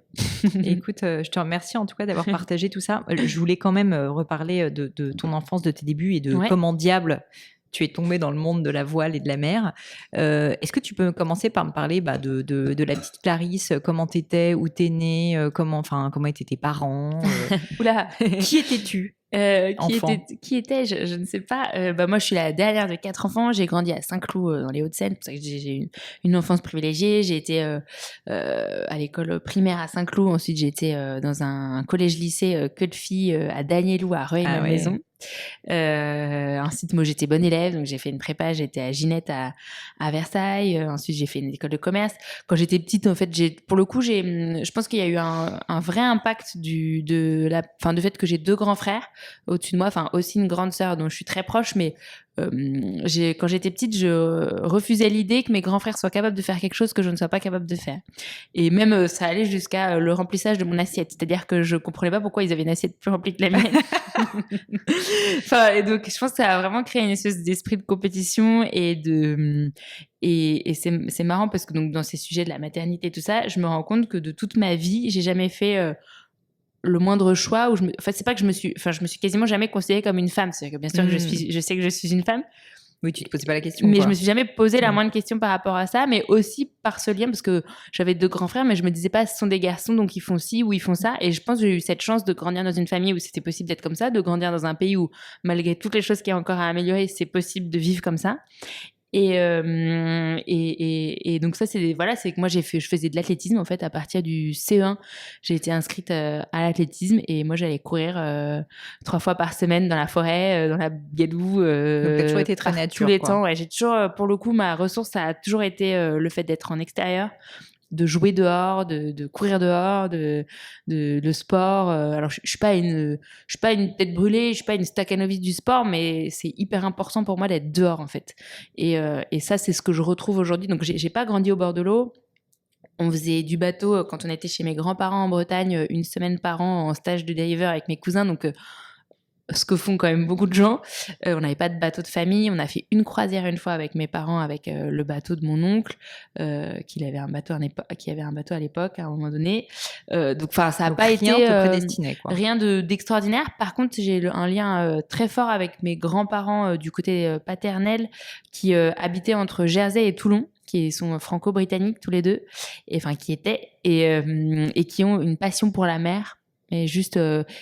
Écoute, je te remercie en tout cas d'avoir partagé tout ça. Je voulais quand même reparler de ton enfance, de tes débuts, et de comment diable tu es tombée dans le monde de la voile et de la mer. Est-ce que tu peux commencer par me parler de la petite Clarisse, comment t'étais, où t'es née, comment étaient tes parents, Oula, qui étais-tu? Qui était je ne sais pas. Moi, je suis la dernière de 4 enfants. J'ai grandi à Saint-Cloud dans les Hauts-de-Seine. C'est pour ça que j'ai une enfance privilégiée. J'ai été à l'école primaire à Saint-Cloud. Ensuite, j'ai été dans un collège-lycée que de filles à Danielou, à Rueil-Malmaison. Ensuite, moi, j'étais bonne élève, donc j'ai fait une prépa. J'étais à Ginette à Versailles. Ensuite, j'ai fait une école de commerce. Quand j'étais petite, en fait, je pense qu'il y a eu un vrai impact du fait que j'ai 2 grands frères au-dessus de moi, enfin aussi une grande sœur dont je suis très proche, mais quand j'étais petite, je refusais l'idée que mes grands frères soient capables de faire quelque chose que je ne sois pas capable de faire. Et même, ça allait jusqu'à le remplissage de mon assiette. C'est-à-dire que je comprenais pas pourquoi ils avaient une assiette plus remplie que la mienne. Enfin, et donc, je pense que ça a vraiment créé une espèce d'esprit de compétition et c'est marrant parce que donc, dans ces sujets de la maternité et tout ça, je me rends compte que de toute ma vie, j'ai jamais fait le moindre choix où en fait, c'est pas que je me suis quasiment jamais considérée comme une femme. C'est-à-dire que bien sûr que je sais que je suis une femme. Oui, tu te posais pas la question. Mais je me suis jamais posé la moindre question par rapport à ça, mais aussi par ce lien, parce que j'avais 2 grands frères, mais je me disais pas, ce sont des garçons, donc ils font ci ou ils font ça. Et je pense que j'ai eu cette chance de grandir dans une famille où c'était possible d'être comme ça, de grandir dans un pays où, malgré toutes les choses qu'il y a encore à améliorer, c'est possible de vivre comme ça. Et donc ça, c'est que moi je faisais de l'athlétisme en fait à partir du CE1. J'ai été inscrite à l'athlétisme et moi j'allais courir 3 fois par semaine dans la forêt, dans la gadoue. Donc t'as toujours été très nature. Tous les quoi. temps, ouais. J'ai toujours, pour le coup, ma ressource ça a toujours été le fait d'être en extérieur, de jouer dehors, de courir dehors, de sport. Alors je suis pas une tête brûlée, je suis pas une Stakhanovich du sport, mais c'est hyper important pour moi d'être dehors en fait. Et ça c'est ce que je retrouve aujourd'hui. Donc j'ai pas grandi au bord de l'eau. On faisait du bateau quand on était chez mes grands-parents en Bretagne, une semaine par an en stage de diver avec mes cousins. Donc ce que font quand même beaucoup de gens. On n'avait pas de bateau de famille. On a fait une croisière une fois avec mes parents, avec le bateau de mon oncle, qui avait un bateau à l'époque, à un moment donné. Donc, ça n'a pas été rien d'extraordinaire. Par contre, j'ai un lien très fort avec mes grands-parents du côté paternel, qui habitaient entre Jersey et Toulon, qui sont franco-britanniques tous les deux, et enfin qui étaient, et qui ont une passion pour la mer. Et juste,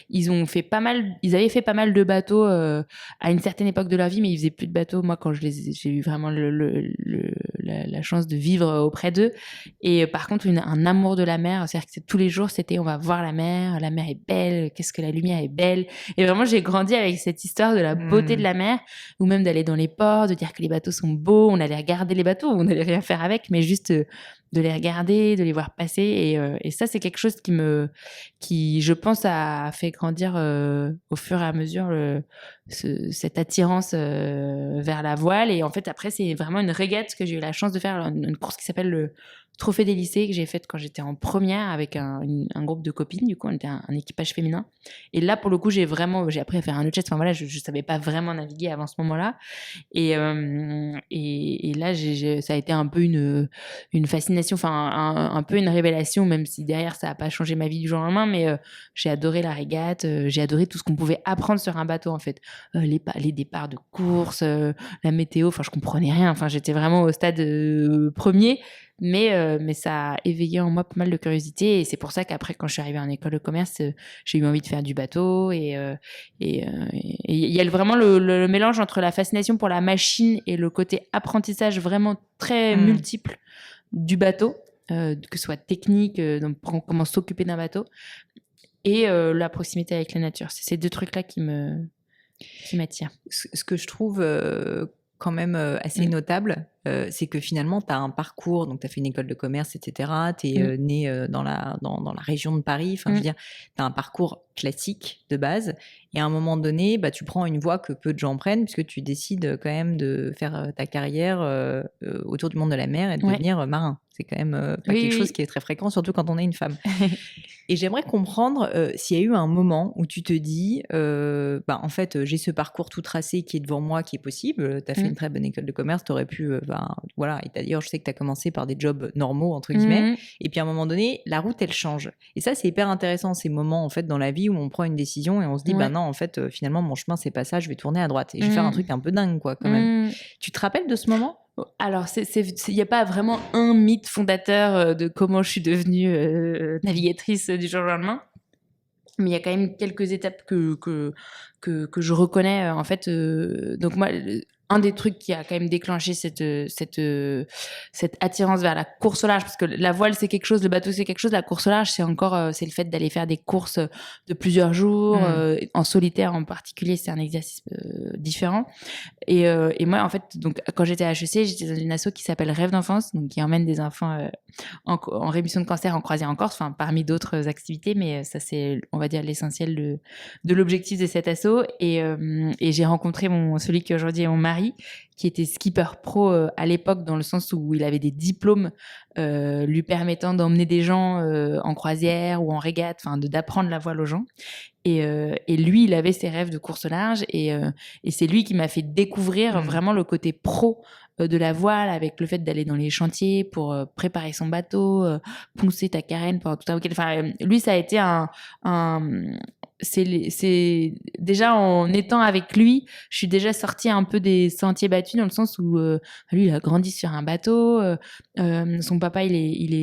ils avaient fait pas mal de bateaux à une certaine époque de leur vie, mais ils faisaient plus de bateaux. Moi, quand j'ai eu vraiment la chance de vivre auprès d'eux. Et par contre, un amour de la mer. C'est-à-dire que tous les jours, c'était on va voir la mer est belle, qu'est-ce que la lumière est belle. Et vraiment, j'ai grandi avec cette histoire de la beauté de la mer, ou même d'aller dans les ports, de dire que les bateaux sont beaux. On allait regarder les bateaux, on n'allait rien faire avec, mais juste de les regarder, de les voir passer. Et ça, c'est quelque chose qui, je pense, a fait grandir au fur et à mesure cette attirance vers la voile. Et en fait, après, c'est vraiment une régate que j'ai eu la chance de faire, une course qui s'appelle le Trophée des lycées, que j'ai faite quand j'étais en première avec un groupe de copines. Du coup, on était un équipage féminin. Et là, pour le coup, j'ai appris à faire un autre jet. Enfin voilà, je savais pas vraiment naviguer avant ce moment-là. Et là, ça a été un peu une fascination, enfin un peu une révélation, même si derrière ça a pas changé ma vie du jour au lendemain, mais j'ai adoré la régate, j'ai adoré tout ce qu'on pouvait apprendre sur un bateau en fait, les départs de course, la météo, enfin je comprenais rien, enfin j'étais vraiment au stade premier, mais ça a éveillé en moi pas mal de curiosité, et c'est pour ça qu'après quand je suis arrivée en école de commerce, j'ai eu envie de faire du bateau, et il y a vraiment le mélange entre la fascination pour la machine et le côté apprentissage vraiment très multiple du bateau, que ce soit technique, donc comment s'occuper d'un bateau, et la proximité avec la nature. C'est ces 2 trucs-là qui m'attirent. Ce que je trouve quand même assez notable, c'est que finalement, tu as un parcours, donc tu as fait une école de commerce, etc. Tu es né dans la région de Paris. Enfin, je veux dire, tu as un parcours classique de base. Et à un moment donné, tu prends une voie que peu de gens prennent, puisque tu décides quand même de faire ta carrière autour du monde de la mer et de devenir marin. C'est quand même pas quelque chose qui est très fréquent, surtout quand on est une femme. Et j'aimerais comprendre s'il y a eu un moment où tu te dis, en fait, j'ai ce parcours tout tracé qui est devant moi, qui est possible. Tu as fait une très bonne école de commerce, tu aurais pu... voilà. Et d'ailleurs, je sais que tu as commencé par des jobs normaux, entre guillemets. Et puis à un moment donné, la route, elle change. Et ça, c'est hyper intéressant, ces moments en fait, dans la vie où on prend une décision et on se dit, non, en fait, finalement, mon chemin, c'est pas ça, je vais tourner à droite. Et je vais faire un truc un peu dingue, quoi, quand même. Tu te rappelles de ce moment ? Alors, il n'y a pas vraiment un mythe fondateur de comment je suis devenue navigatrice du jour au lendemain. Mais il y a quand même quelques étapes que je reconnais. En fait, donc moi, un des trucs qui a quand même déclenché cette attirance vers la course au large, parce que la voile c'est quelque chose, le bateau c'est quelque chose, la course au large c'est encore c'est le fait d'aller faire des courses de plusieurs jours, en solitaire en particulier, c'est un exercice différent. Et moi en fait, donc quand j'étais à HEC, j'étais dans une asso qui s'appelle Rêve d'enfance, donc qui emmène des enfants en rémission de cancer en croisière en Corse, enfin parmi d'autres activités, mais ça c'est, on va dire, l'essentiel de l'objectif de cette asso. Et j'ai rencontré celui qui aujourd'hui est mon mari mari, qui était skipper pro à l'époque, dans le sens où il avait des diplômes lui permettant d'emmener des gens en croisière ou en régate, enfin d'apprendre la voile aux gens. Et lui, il avait ses rêves de course au large, et c'est lui qui m'a fait découvrir vraiment le côté pro de la voile, avec le fait d'aller dans les chantiers pour préparer son bateau, poncer ta carène pendant tout un week-end. Enfin, lui, ça a été c'est déjà en étant avec lui, je suis déjà sortie un peu des sentiers battus, dans le sens où lui, il a grandi sur un bateau, son papa il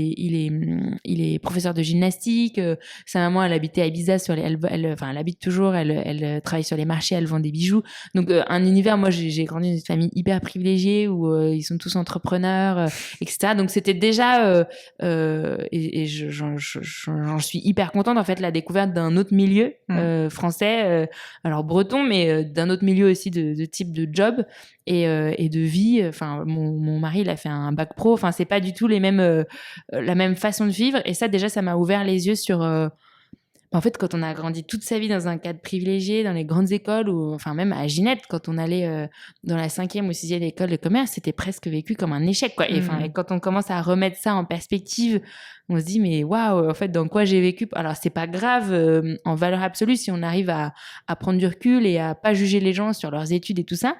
est professeur de gymnastique, sa maman elle habitait à Ibiza, elle habite toujours, elle travaille sur les marchés, elle vend des bijoux, donc un univers. Moi j'ai grandi dans une famille hyper privilégiée où ils sont tous entrepreneurs, etc. Donc c'était déjà et j'en suis hyper contente, en fait, la découverte d'un autre milieu français, alors breton, mais d'un autre milieu aussi, de type de job et de vie. Enfin, mon mari, il a fait un bac pro. Enfin, c'est pas du tout la même façon de vivre. Et ça, déjà, ça m'a ouvert les yeux sur... en fait, quand on a grandi toute sa vie dans un cadre privilégié, dans les grandes écoles, ou enfin même à Ginette, quand on allait dans la 5e ou 6e école de commerce, c'était presque vécu comme un échec, quoi. Et quand on commence à remettre ça en perspective, on se dit mais waouh, en fait, dans quoi j'ai vécu. Alors c'est pas grave en valeur absolue si on arrive à prendre du recul et à pas juger les gens sur leurs études et tout ça,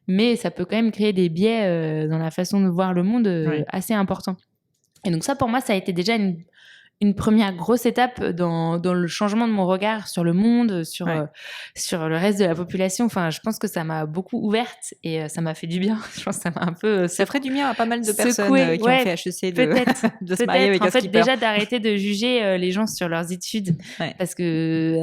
mais ça peut quand même créer des biais dans la façon de voir le monde assez importants. Et donc ça, pour moi, ça a été déjà une première grosse étape dans le changement de mon regard sur le monde, sur le reste de la population. Enfin, je pense que ça m'a beaucoup ouverte et ça m'a fait du bien. Je pense que ça m'a un peu ça ferait du bien à pas mal de personnes qui ont fait HEC de se marier avec un skipper. Déjà d'arrêter de juger les gens sur leurs études, parce que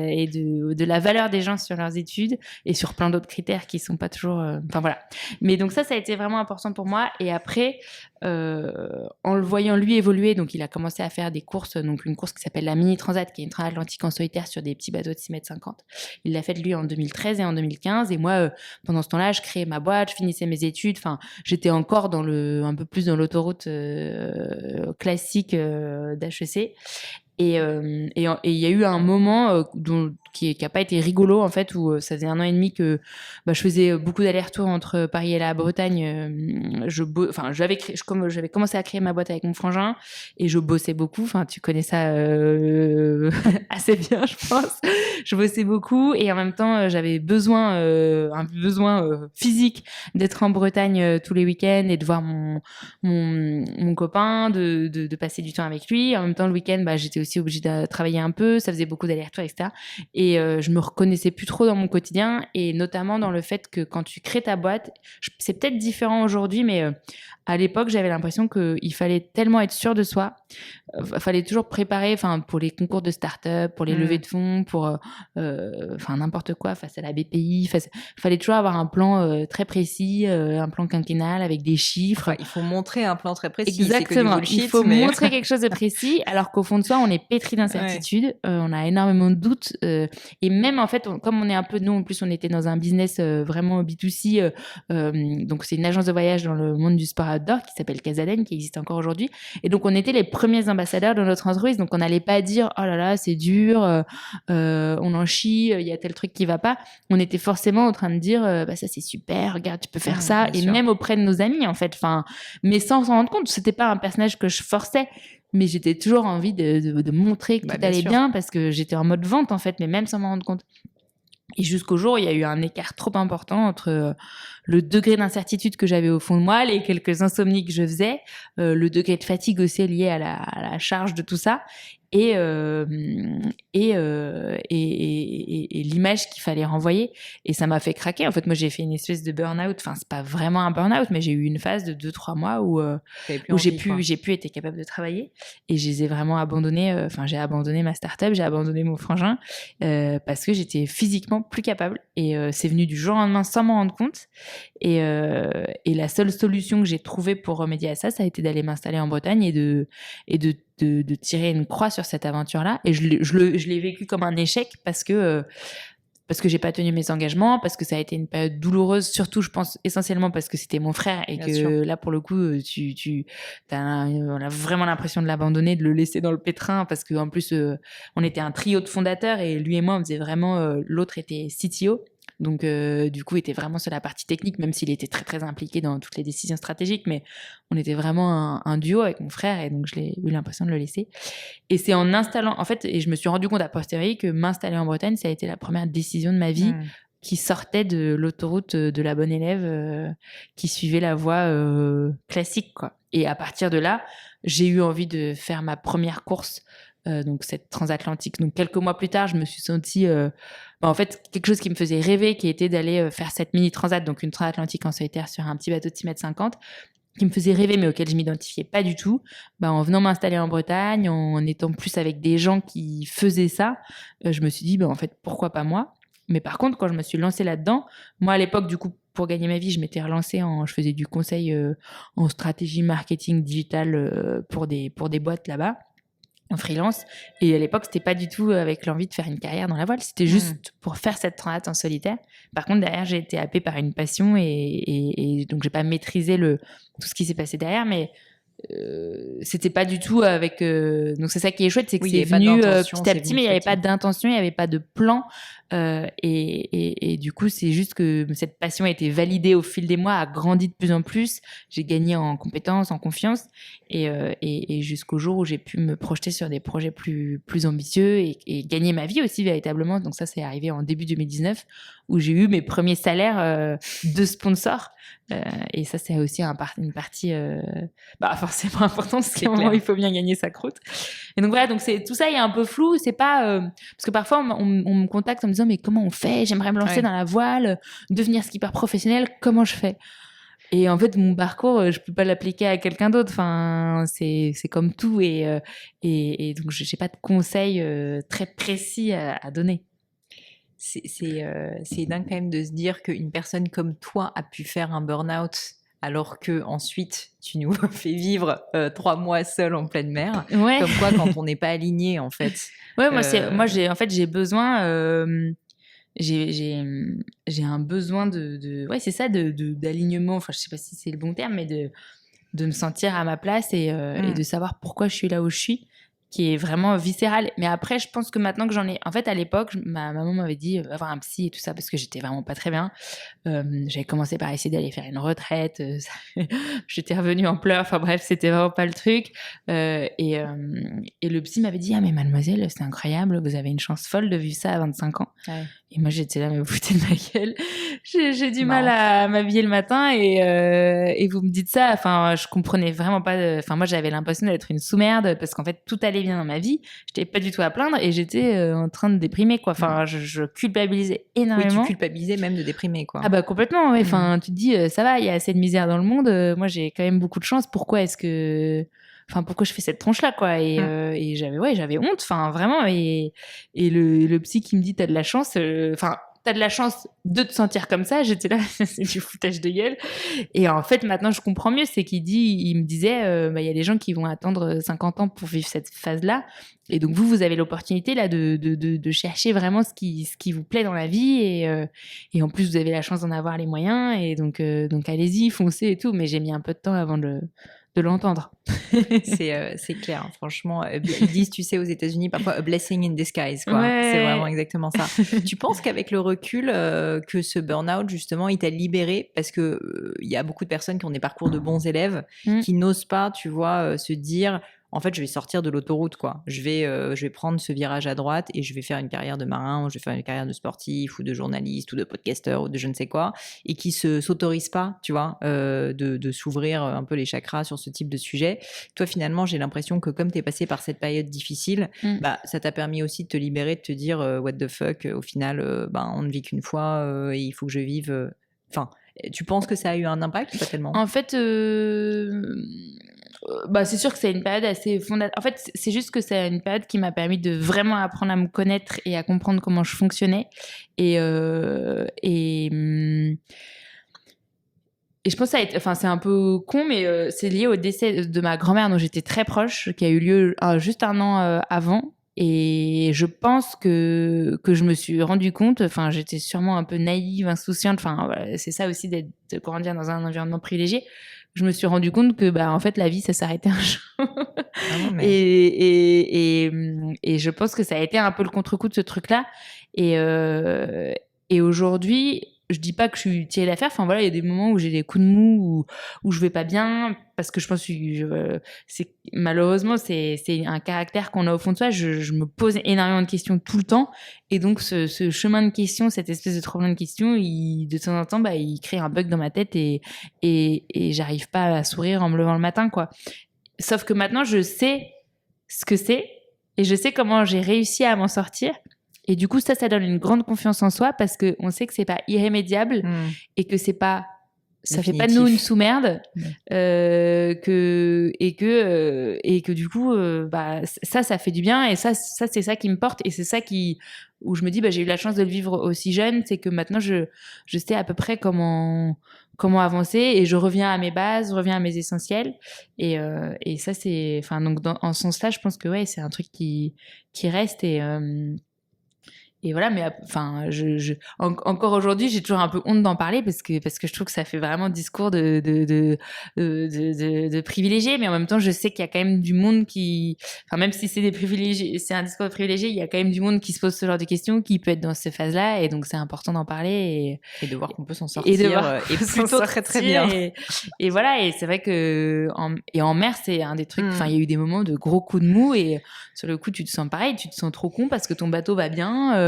et de la valeur des gens sur leurs études et sur plein d'autres critères qui sont pas toujours enfin voilà. Mais donc ça a été vraiment important pour moi. Et après, en le voyant lui évoluer, donc il a commencé à faire des courses, donc une course qui s'appelle la Mini Transat, qui est une transatlantique en solitaire sur des petits bateaux de 6,50 m. Il l'a faite lui en 2013 et en 2015, et moi pendant ce temps-là, je créais ma boîte, je finissais mes études, enfin j'étais encore un peu plus dans l'autoroute classique d'HEC. Et il y a eu un moment qui a pas été rigolo, en fait, où ça faisait 1 an et demi que je faisais beaucoup d'allers-retours entre Paris et la Bretagne. J'avais commencé à créer ma boîte avec mon frangin et je bossais beaucoup. Enfin, tu connais ça assez bien, je pense. Je bossais beaucoup et en même temps, j'avais un besoin physique d'être en Bretagne tous les week-ends et de voir mon copain, de passer du temps avec lui. En même temps, le week-end, j'étais aussi obligée de travailler un peu, ça faisait beaucoup d'allers-retours, etc. Et je me reconnaissais plus trop dans mon quotidien, et notamment dans le fait que quand tu crées ta boîte, c'est peut-être différent aujourd'hui, mais à l'époque, j'avais l'impression qu'il fallait tellement être sûr de soi, fallait toujours préparer, enfin pour les concours de start-up, pour les levées de fonds, pour n'importe quoi face à la BPI, fallait toujours avoir un plan très précis, un plan quinquennal avec des chiffres. Il faut montrer un plan très précis. Exactement. C'est que du bullshit, il faut montrer quelque chose de précis, alors qu'au fond de soi, on est pétri d'incertitudes, on a énormément de doutes, et même en fait, comme on est un peu, nous en plus, on était dans un business vraiment B2C, donc c'est une agence de voyage dans le monde du sport outdoor qui s'appelle Casaden, qui existe encore aujourd'hui, et donc on était les premiers ambassadeurs de notre entreprise, donc on n'allait pas dire oh là là c'est dur, on en chie, il y a tel truc qui va pas. On était forcément en train de dire ça c'est super, regarde tu peux faire ça, et sûr. Même auprès de nos amis en fait, mais sans s'en rendre compte. C'était pas un personnage que je forçais, mais j'étais toujours envie de montrer que tout allait bien, parce que j'étais en mode vente en fait, mais même sans m'en rendre compte. Et jusqu'au jour où il y a eu un écart trop important entre le degré d'incertitude que j'avais au fond de moi, les quelques insomnies que je faisais, le degré de fatigue aussi lié à la charge de tout ça, et l'image qu'il fallait renvoyer. Et ça m'a fait craquer. En fait, moi, j'ai fait une espèce de burn-out. Enfin, c'est pas vraiment un burn-out, mais j'ai eu une phase de 2-3 mois où j'ai pu être capable de travailler. Et je les ai vraiment abandonnés. Enfin, j'ai abandonné ma start-up, j'ai abandonné mon frangin, parce que j'étais physiquement plus capable. Et c'est venu du jour au lendemain sans m'en rendre compte. Et la seule solution que j'ai trouvée pour remédier à ça, ça a été d'aller m'installer en Bretagne et de tirer une croix sur cette aventure-là. Et je l'ai vécu comme un échec parce que j'ai pas tenu mes engagements, parce que ça a été une période douloureuse, surtout je pense essentiellement parce que c'était mon frère, et que là pour le coup on a vraiment l'impression de l'abandonner, de le laisser dans le pétrin, parce qu'en plus on était un trio de fondateurs, et lui et moi on faisait vraiment, l'autre était CTO, Donc, du coup, il était vraiment sur la partie technique, même s'il était très, très impliqué dans toutes les décisions stratégiques. Mais on était vraiment un duo avec mon frère et donc j'ai eu l'impression de le laisser. Et c'est en installant, en fait, et je me suis rendu compte a posteriori que m'installer en Bretagne, ça a été la première décision de ma vie qui sortait de l'autoroute de la bonne élève, qui suivait la voie classique, quoi. Et à partir de là, j'ai eu envie de faire ma première course, donc cette transatlantique. Donc quelques mois plus tard, je me suis sentie, en fait, quelque chose qui me faisait rêver, qui était d'aller faire cette mini transat, donc une transatlantique en solitaire sur un petit bateau de 6,50 m, qui me faisait rêver, mais auquel je m'identifiais pas du tout. En venant m'installer en Bretagne, en étant plus avec des gens qui faisaient ça, je me suis dit, en fait, pourquoi pas moi? Mais par contre, quand je me suis lancée là-dedans, moi, à l'époque, du coup, pour gagner ma vie, je m'étais relancée je faisais du conseil en stratégie marketing digital pour des boîtes là-bas, en freelance. Et à l'époque, c'était pas du tout avec l'envie de faire une carrière dans la voile. C'était juste pour faire cette transat en solitaire. Par contre, derrière, j'ai été happée par une passion et donc j'ai pas maîtrisé tout ce qui s'est passé derrière, mais c'était pas du tout avec donc c'est ça qui est chouette, c'est que c'est venu petit à petit, mais il n'y avait pas d'intention, il n'y avait pas de plan, et du coup c'est juste que cette passion a été validée au fil des mois, a grandi de plus en plus, j'ai gagné en compétences, en confiance, et jusqu'au jour où j'ai pu me projeter sur des projets plus ambitieux et gagner ma vie aussi véritablement. Donc ça, c'est arrivé en début 2019 où j'ai eu mes premiers salaires de sponsors, et ça c'est aussi une partie forcément importante, parce qu'à un moment il faut bien gagner sa croûte. Et donc voilà, donc c'est tout ça, il y a un peu flou, c'est pas parce que parfois on me contacte en me disant mais comment on fait, j'aimerais me lancer dans la voile, devenir skipper professionnel, comment je fais? Et en fait, mon parcours, je peux pas l'appliquer à quelqu'un d'autre. Enfin, c'est comme tout, et donc j'ai pas de conseils très précis à donner. C'est dingue quand même de se dire qu'une personne comme toi a pu faire un burn-out alors que ensuite tu nous fais vivre 3 mois seul en pleine mer. Ouais. Comme quoi, quand on n'est pas aligné, en fait. Ouais, moi j'ai besoin. J'ai un besoin ouais, c'est ça, d'alignement. Enfin, je sais pas si c'est le bon terme, mais de me sentir à ma place et de savoir pourquoi je suis là où je suis, qui est vraiment viscéral. Mais après, je pense que maintenant que j'en ai... En fait, à l'époque, ma maman m'avait dit avoir un psy et tout ça, parce que j'étais vraiment pas très bien. J'avais commencé par essayer d'aller faire une retraite. J'étais revenue en pleurs. Enfin bref, c'était vraiment pas le truc. Et le psy m'avait dit « Ah, mais mademoiselle, c'est incroyable, vous avez une chance folle de vivre ça à 25 ans. Ouais. » Et moi, j'étais là, mais vous foutez de ma gueule. J'ai du mal à m'habiller le matin et vous me dites ça. Enfin, je comprenais vraiment pas. Enfin, moi, j'avais l'impression d'être une sous-merde parce qu'en fait, tout allait bien dans ma vie. J'étais pas du tout à plaindre et j'étais en train de déprimer, quoi. Enfin, je culpabilisais énormément. Oui, tu culpabilisais même de déprimer, quoi. Ah bah complètement, ouais. Enfin, tu te dis, ça va, il y a assez de misère dans le monde. Moi, j'ai quand même beaucoup de chance. Pourquoi je fais cette tronche là, quoi? Et j'avais honte, enfin vraiment. Et le psy qui me dit t'as de la chance, t'as de la chance de te sentir comme ça. J'étais là, c'est du foutage de gueule. Et en fait, maintenant, je comprends mieux. C'est il me disait, il y a des gens qui vont attendre 50 ans pour vivre cette phase-là. Et donc, vous avez l'opportunité là de chercher vraiment ce qui vous plaît dans la vie. Et en plus, vous avez la chance d'en avoir les moyens. Et donc allez-y, foncez et tout. Mais j'ai mis un peu de temps avant de l'entendre. C'est clair, hein, franchement. Ils disent, tu sais, aux États-Unis, parfois a blessing in disguise, quoi. Ouais. C'est vraiment exactement ça. Tu penses qu'avec le recul, que ce burn-out, justement, il t'a libéré? Parce que il y a beaucoup de personnes qui ont des parcours de bons élèves, qui n'osent pas, tu vois, se dire... En fait, je vais sortir de l'autoroute, quoi. Je vais prendre ce virage à droite et je vais faire une carrière de marin, ou je vais faire une carrière de sportif, ou de journaliste, ou de podcasteur, ou de je ne sais quoi, et qui s'autorisent pas, tu vois, de s'ouvrir un peu les chakras sur ce type de sujet. Toi, finalement, j'ai l'impression que comme tu es passé par cette période difficile, ça t'a permis aussi de te libérer, de te dire what the fuck, au final, on ne vit qu'une fois, et il faut que je vive. Enfin, tu penses que ça a eu un impact ou pas tellement? En fait, c'est sûr que c'est une période assez fondatrice. En fait, c'est juste que c'est une période qui m'a permis de vraiment apprendre à me connaître et à comprendre comment je fonctionnais. Et je pense que c'est un peu con, mais c'est lié au décès de ma grand-mère dont j'étais très proche, qui a eu lieu juste un an avant. Et je pense que je me suis rendu compte, j'étais sûrement un peu naïve, insouciante, voilà, c'est ça aussi de grandir dans un environnement privilégié. Je me suis rendu compte que en fait la vie ça s'arrêtait un jour. Et je pense que ça a été un peu le contre-coup de ce truc-là. Et Et aujourd'hui, je dis pas que je suis tirée d'affaire. Enfin voilà, il y a des moments où j'ai des coups de mou, où je vais pas bien, parce que je pense que malheureusement c'est un caractère qu'on a au fond de soi. Je me pose énormément de questions tout le temps, et donc ce chemin de questions, cette espèce de tremblement de questions, de temps en temps, il crée un bug dans ma tête et j'arrive pas à sourire en me levant le matin, quoi. Sauf que maintenant, je sais ce que c'est et je sais comment j'ai réussi à m'en sortir. Et du coup, ça donne une grande confiance en soi parce qu'on sait que c'est pas irrémédiable et que c'est pas, ça fait pas de nous une sous-merde, et que du coup, ça fait du bien, et ça c'est ça qui me porte, et c'est ça où je me dis, j'ai eu la chance de le vivre aussi jeune, c'est que maintenant je sais à peu près comment avancer, et je reviens à mes bases, je reviens à mes essentiels, et ça c'est, enfin, donc en ce sens-là, je pense que ouais, c'est un truc qui reste, et voilà, mais enfin, encore aujourd'hui, j'ai toujours un peu honte d'en parler parce que je trouve que ça fait vraiment discours de privilégiés, mais en même temps, je sais qu'il y a quand même du monde enfin, même si c'est des privilégiés, c'est un discours de privilégiés, il y a quand même du monde qui se pose ce genre de questions, qui peut être dans cette phase-là, et donc c'est important d'en parler et de voir qu'on peut s'en sortir, et plutôt très très bien. Et voilà, et c'est vrai que en mer, c'est un des trucs. Enfin, il y a eu des moments de gros coups de mou, et sur le coup, tu te sens pareil, tu te sens trop con parce que ton bateau va bien.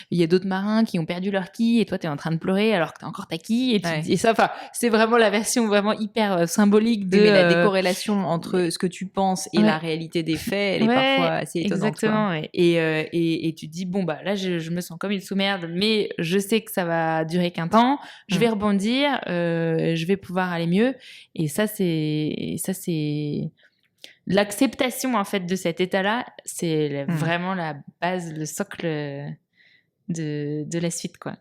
Il y a d'autres marins qui ont perdu leur quille et toi t'es en train de pleurer alors que t'as encore ta quille, et ça, enfin, c'est vraiment la version vraiment hyper symbolique de mais la décorrélation entre ce que tu penses et la réalité des faits, elle est parfois assez étonnante. Exactement, ouais. Et tu te dis, bon, là je me sens comme une sous-merde, mais je sais que ça va durer qu'un temps, je vais rebondir, je vais pouvoir aller mieux, et ça c'est l'acceptation en fait de cet état-là, c'est vraiment la base, le socle de la suite, quoi.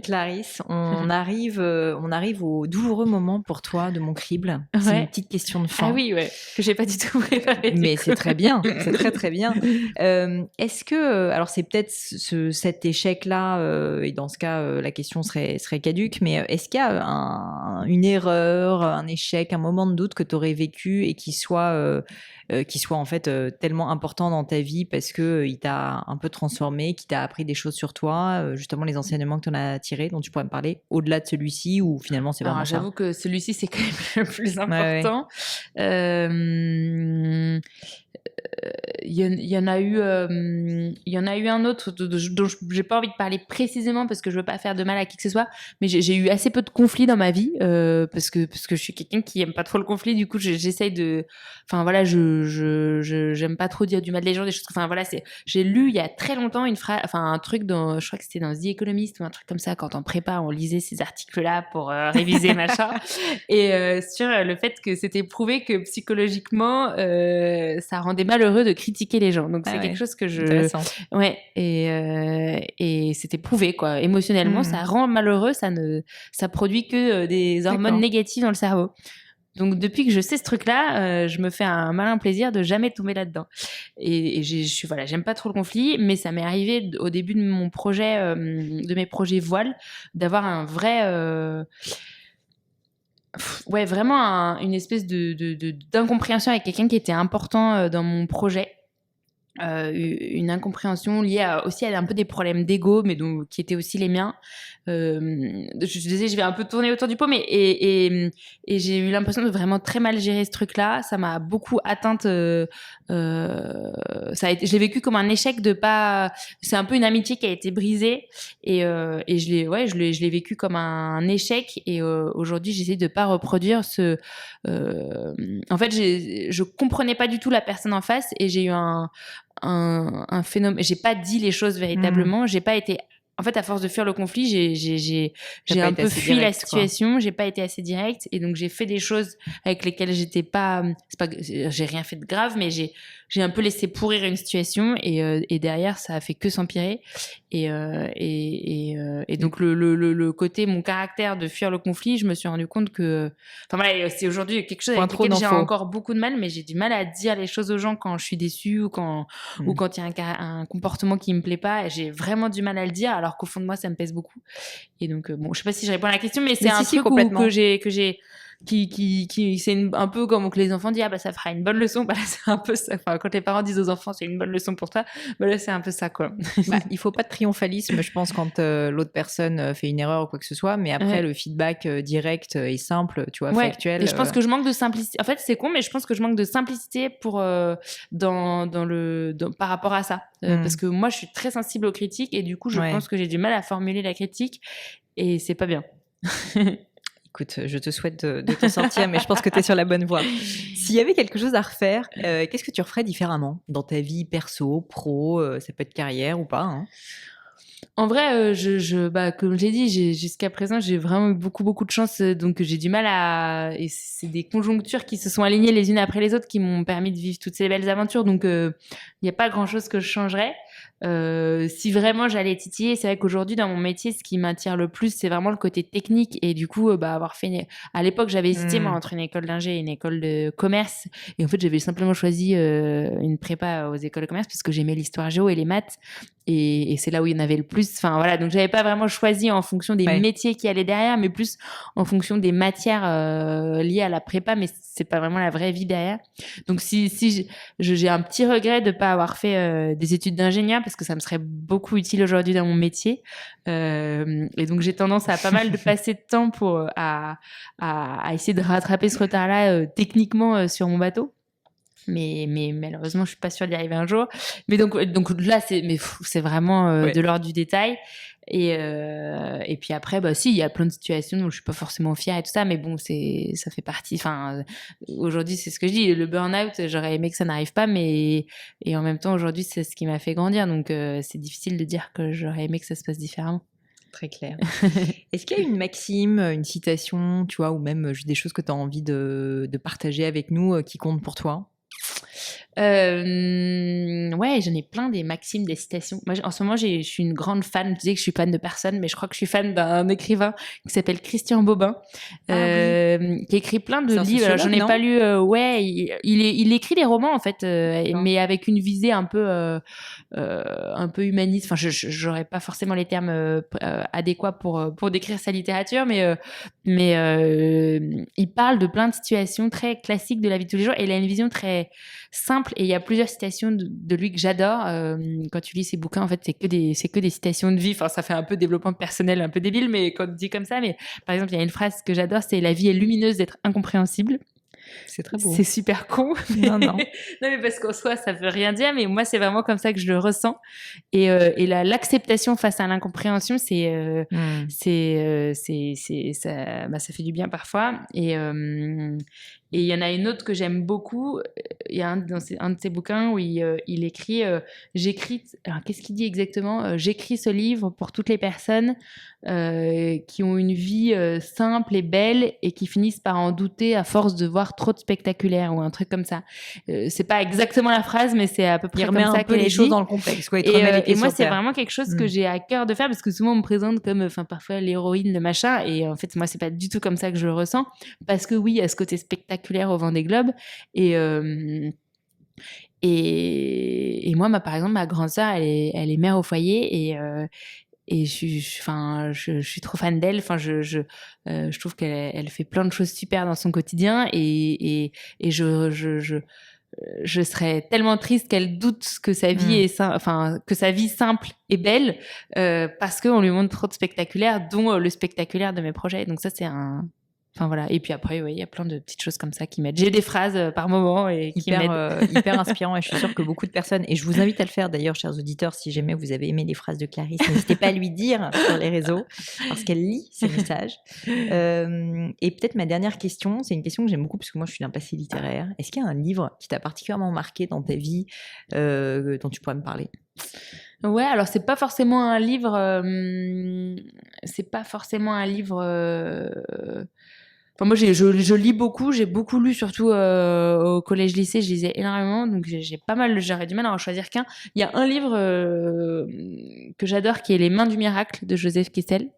Clarisse, on arrive au douloureux moment pour toi de mon crible. C'est une petite question de fin. Ah oui, ouais, que j'ai pas du tout préparé. Mais c'est très bien, c'est très très bien. Est-ce que, alors c'est peut-être cet échec-là, et dans ce cas, la question serait caduque, mais est-ce qu'il y a une erreur, un échec, un moment de doute que tu aurais vécu et qui soit en fait tellement important dans ta vie parce que il t'a un peu transformé, qui t'a appris des choses sur toi, justement les enseignements que tu en as tirés, dont tu pourrais me parler, au-delà de celui-ci, ou finalement c'est vraiment ça? J'avoue que celui-ci, c'est quand même le plus important. Il y en a eu un autre dont j'ai pas envie de parler précisément parce que je veux pas faire de mal à qui que ce soit, mais j'ai eu assez peu de conflits dans ma vie, parce que je suis quelqu'un qui aime pas trop le conflit. Du coup, j'essaye de, enfin voilà, j'aime pas trop dire du mal des gens, des choses. Enfin voilà, j'ai lu il y a très longtemps un truc je crois que c'était dans The Economist ou un truc comme ça, quand en prépa on lisait ces articles-là pour réviser machin, et sur le fait que c'était prouvé que psychologiquement ça rendait malheureux de critiquer les gens. Donc c'est quelque chose que et c'était prouvé, quoi. Émotionnellement, ça rend malheureux, ça produit que des hormones négatives dans le cerveau. Donc depuis que je sais ce truc-là, je me fais un malin plaisir de jamais tomber là-dedans. Et j'aime pas trop le conflit, mais ça m'est arrivé au début de mon projet, de mes projets voile, d'avoir un vrai vraiment une espèce d'incompréhension avec quelqu'un qui était important dans mon projet. Une incompréhension liée aussi à un peu des problèmes d'ego, mais qui étaient aussi les miens. Je disais, je vais un peu tourner autour du pot, mais et j'ai eu l'impression de vraiment très mal gérer ce truc-là. Ça m'a beaucoup atteinte. Je l'ai vécu comme un échec c'est un peu une amitié qui a été brisée, et je l'ai vécu comme un échec, et aujourd'hui j'essaie de pas reproduire en fait, je comprenais pas du tout la personne en face, et j'ai eu un phénomène. J'ai pas dit les choses véritablement. J'ai pas été. En fait, à force de fuir le conflit, j'ai un peu fui la situation. J'ai pas été assez directe, et donc j'ai fait des choses avec lesquelles j'étais pas. J'ai rien fait de grave, mais j'ai un peu laissé pourrir une situation, et derrière ça a fait que s'empirer. Et donc le côté, mon caractère de fuir le conflit, je me suis rendu compte que, enfin voilà, c'est aujourd'hui quelque chose avec lequel j'ai encore beaucoup de mal, mais j'ai du mal à dire les choses aux gens quand je suis déçue, ou quand il y a un comportement qui me plaît pas, et j'ai vraiment du mal à le dire, alors qu'au fond de moi ça me pèse beaucoup. Et donc je sais pas si je réponds à la question, mais c'est un truc que j'ai c'est un peu comme que les enfants disent, ah bah ça fera une bonne leçon. Bah là, c'est un peu ça. Enfin, quand les parents disent aux enfants, c'est une bonne leçon pour toi, bah là, c'est un peu ça, quoi. Il faut pas de triomphalisme, je pense, quand l'autre personne fait une erreur ou quoi que ce soit, mais après, le feedback direct et simple, tu vois, factuel. Et je pense que je manque de simplicité. En fait, c'est con, mais je pense que je manque de simplicité par rapport à ça. Parce que moi, je suis très sensible aux critiques et du coup, je pense que j'ai du mal à formuler la critique et c'est pas bien. Écoute, je te souhaite de t'en sortir, mais je pense que tu es sur la bonne voie. S'il y avait quelque chose à refaire, qu'est-ce que tu referais différemment dans ta vie perso, pro, ça peut être carrière ou pas, hein? En vrai, comme j'ai dit, jusqu'à présent, j'ai vraiment eu beaucoup de chance, donc j'ai du mal et c'est des conjonctures qui se sont alignées les unes après les autres qui m'ont permis de vivre toutes ces belles aventures, donc il n'y a pas grand-chose que je changerais. Si vraiment j'allais titiller, c'est vrai qu'aujourd'hui dans mon métier, ce qui m'attire le plus, c'est vraiment le côté technique et du coup, avoir fait à l'époque, j'avais hésité moi entre une école d'ingé et une école de commerce et en fait, j'avais simplement choisi une prépa aux écoles de commerce parce que j'aimais l'histoire géo et les maths et c'est là où il y en avait le plus. Enfin voilà, donc j'avais pas vraiment choisi en fonction des métiers qui allaient derrière, mais plus en fonction des matières liées à la prépa, mais c'est pas vraiment la vraie vie derrière. Donc si j'ai un petit regret de pas avoir fait des études d'ingénieur parce que ça me serait beaucoup utile aujourd'hui dans mon métier. Et donc j'ai tendance à pas mal de passer de temps à essayer de rattraper ce retard-là techniquement sur mon bateau. Mais malheureusement, je suis pas sûre d'y arriver un jour. Mais donc là, c'est vraiment de l'ordre du détail. Et puis après, si, il y a plein de situations où je suis pas forcément fière et tout ça, mais bon, ça fait partie. Enfin, aujourd'hui, c'est ce que je dis. Le burn-out, j'aurais aimé que ça n'arrive pas, et en même temps, aujourd'hui, c'est ce qui m'a fait grandir. Donc, c'est difficile de dire que j'aurais aimé que ça se passe différemment. Très clair. Est-ce qu'il y a une maxime, une citation, tu vois, ou même des choses que tu as envie de partager avec nous qui comptent pour toi? Ouais, j'en ai plein des maximes, des citations. Moi, en ce moment, je suis une grande fan. Je disais que je suis fan de personne, mais je crois que je suis fan d'un écrivain qui s'appelle Christian Bobin, qui écrit plein de livres. Alors, j'en ai pas lu. Il écrit des romans en fait, mais avec une visée un peu humaniste. Enfin, j'aurais pas forcément les termes adéquats pour décrire sa littérature, mais il parle de plein de situations très classiques de la vie de tous les jours et il a une vision très simple et il y a plusieurs citations de lui que j'adore. Quand tu lis ses bouquins, en fait, c'est que des citations de vie. Enfin, ça fait un peu développement personnel, un peu débile, mais quand on dit comme ça, mais par exemple, il y a une phrase que j'adore, c'est la vie est lumineuse d'être incompréhensible. C'est très beau. C'est super con. Non. Non, mais parce qu'en soi, ça veut rien dire, mais moi, c'est vraiment comme ça que je le ressens. Et l'acceptation face à l'incompréhension, ça fait du bien parfois. Et il y en a une autre que j'aime beaucoup. Il y a un de ses bouquins où il écrit j'écris. Alors, qu'est-ce qu'il dit exactement? J'écris ce livre pour toutes les personnes qui ont une vie simple et belle et qui finissent par en douter à force de voir trop de spectaculaire ou un truc comme ça. C'est pas exactement la phrase, mais c'est à peu près comme ça qu'elle est dit. Il remet un peu les choses dans le contexte. Et moi, c'est vraiment quelque chose que j'ai à cœur de faire parce que souvent on me présente comme, parfois l'héroïne, le machin, et en fait moi c'est pas du tout comme ça que je le ressens parce que oui, il y a ce côté spectaculaire au Vendée Globe et moi, par exemple, ma grande sœur, elle est mère au foyer et je suis trop fan d'elle. Enfin, je trouve qu'elle fait plein de choses super dans son quotidien et je serais tellement triste qu'elle doute que sa vie que sa vie simple est belle parce qu'on lui montre trop de spectaculaire, dont le spectaculaire de mes projets. Donc ça, c'est un... Enfin voilà. Et puis après, il y a plein de petites choses comme ça qui m'aident. J'ai des phrases par moment et qui m'aident. Hyper inspirant, et je suis sûre que beaucoup de personnes, et je vous invite à le faire d'ailleurs, chers auditeurs, si jamais vous avez aimé les phrases de Clarisse, n'hésitez pas à lui dire sur les réseaux, parce qu'elle lit ces messages. Et peut-être ma dernière question, c'est une question que j'aime beaucoup, parce que moi je suis d'un passé littéraire. Est-ce qu'il y a un livre qui t'a particulièrement marqué dans ta vie, dont tu pourrais me parler? Ouais, alors c'est pas forcément un livre. Enfin, moi, je lis beaucoup. J'ai beaucoup lu, surtout au collège-lycée. Je lisais énormément, donc j'aurais du mal à en choisir qu'un. Il y a un livre que j'adore, qui est Les Mains du miracle de Joseph Kessel.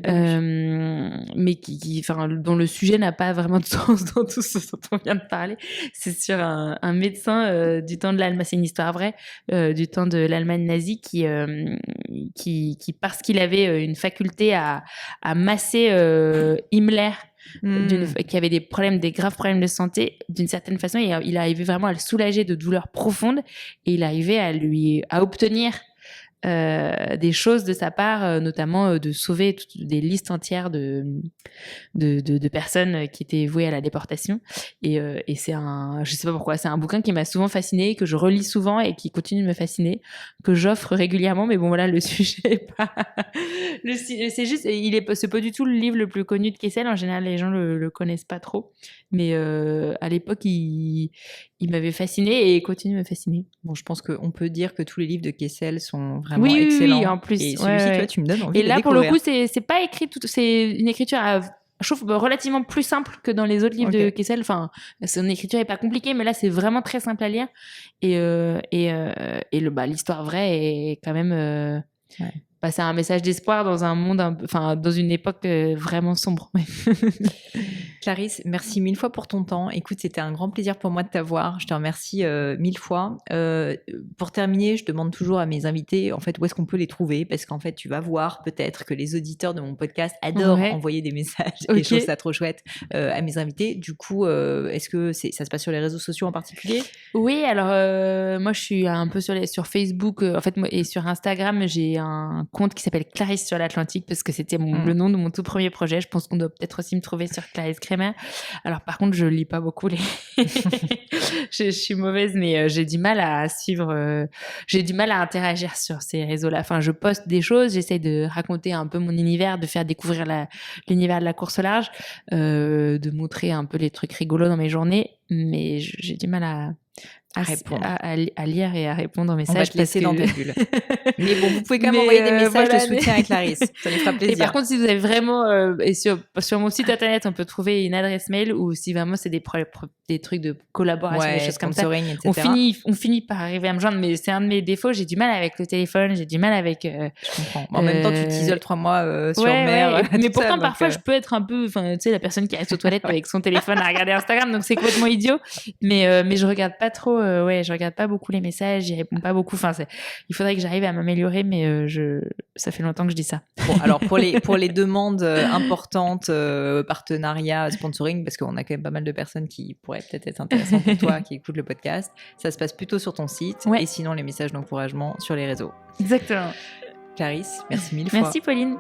mais dont le sujet n'a pas vraiment de sens dans tout ce dont on vient de parler. C'est sur un médecin du temps de l'Allemagne, c'est une histoire vraie, du temps de l'Allemagne nazie qui parce qu'il avait une faculté à masser Himmler, qui avait des graves problèmes de santé, d'une certaine façon, il arrivait vraiment à le soulager de douleurs profondes, et il arrivait à obtenir des choses de sa part, notamment de sauver des listes entières de personnes qui étaient vouées à la déportation. Et c'est je sais pas pourquoi, c'est un bouquin qui m'a souvent fascinée, que je relis souvent et qui continue de me fasciner, que j'offre régulièrement. Mais bon, voilà, le sujet est pas c'est juste, c'est pas du tout le livre le plus connu de Kessel. En général, les gens le connaissent pas trop. Mais à l'époque, il m'avait fascinée et continue de me fasciner. Bon, je pense qu'on peut dire que tous les livres de Kessel sont vraiment excellents. Oui, en plus. Et celui-ci, toi, tu me donnes envie de découvrir. Et là, pour le coup, c'est pas écrit c'est une écriture je trouve relativement plus simple que dans les autres livres de Kessel. Enfin, son écriture est pas compliquée, mais là, c'est vraiment très simple à lire. Et l'histoire vraie est quand même... c'est un message d'espoir dans un monde, dans une époque vraiment sombre. Clarisse, merci 1000 fois pour ton temps. Écoute, c'était un grand plaisir pour moi de t'avoir. Je te remercie 1000 fois. Pour terminer, je demande toujours à mes invités, en fait, où est-ce qu'on peut les trouver, parce qu'en fait, tu vas voir peut-être que les auditeurs de mon podcast adorent envoyer des messages. Et je trouve ça trop chouette à mes invités. Du coup, est-ce que ça se passe sur les réseaux sociaux en particulier ? Oui, alors moi, je suis un peu sur Facebook, en fait, et sur Instagram, j'ai un compte qui s'appelle Clarisse sur l'Atlantique, parce que c'était le nom de mon tout premier projet. Je pense qu'on doit peut-être aussi me trouver sur Clarisse Crémer. Alors par contre, je lis pas beaucoup je suis mauvaise, mais j'ai du mal à suivre, j'ai du mal à interagir sur ces réseaux-là. Enfin, je poste des choses, j'essaie de raconter un peu mon univers, de faire découvrir l'univers de la course au large, de montrer un peu les trucs rigolos dans mes journées, mais j'ai du mal à lire et à répondre aux messages. On va te laisser dans ta bulle. Mais bon, vous pouvez quand même envoyer des messages de soutien à Clarisse. Ça lui fera plaisir. Et par contre, si vous avez vraiment... et sur mon site internet, on peut trouver une adresse mail, ou si vraiment c'est des trucs de collaboration, des choses comme ça, etc. On finit par arriver à me joindre, mais c'est un de mes défauts. J'ai du mal avec le téléphone, j'ai du mal avec... je comprends. En même temps, tu t'isoles 3 mois sur mer. Mais pourtant, parfois, je peux être un peu... tu sais, la personne qui reste aux toilettes avec son téléphone à regarder Instagram, donc c'est complètement idiot. Mais je regarde pas trop... je regarde pas beaucoup les messages, j'y réponds pas beaucoup. Enfin, il faudrait que j'arrive à m'améliorer, mais ça fait longtemps que je dis ça. Bon, alors pour les demandes importantes, partenariat, sponsoring, parce qu'on a quand même pas mal de personnes qui pourraient peut-être être intéressantes pour toi, qui écoutent le podcast, ça se passe plutôt sur ton site, et sinon les messages d'encouragement sur les réseaux. Exactement. Clarisse, merci 1000 fois. Merci Pauline.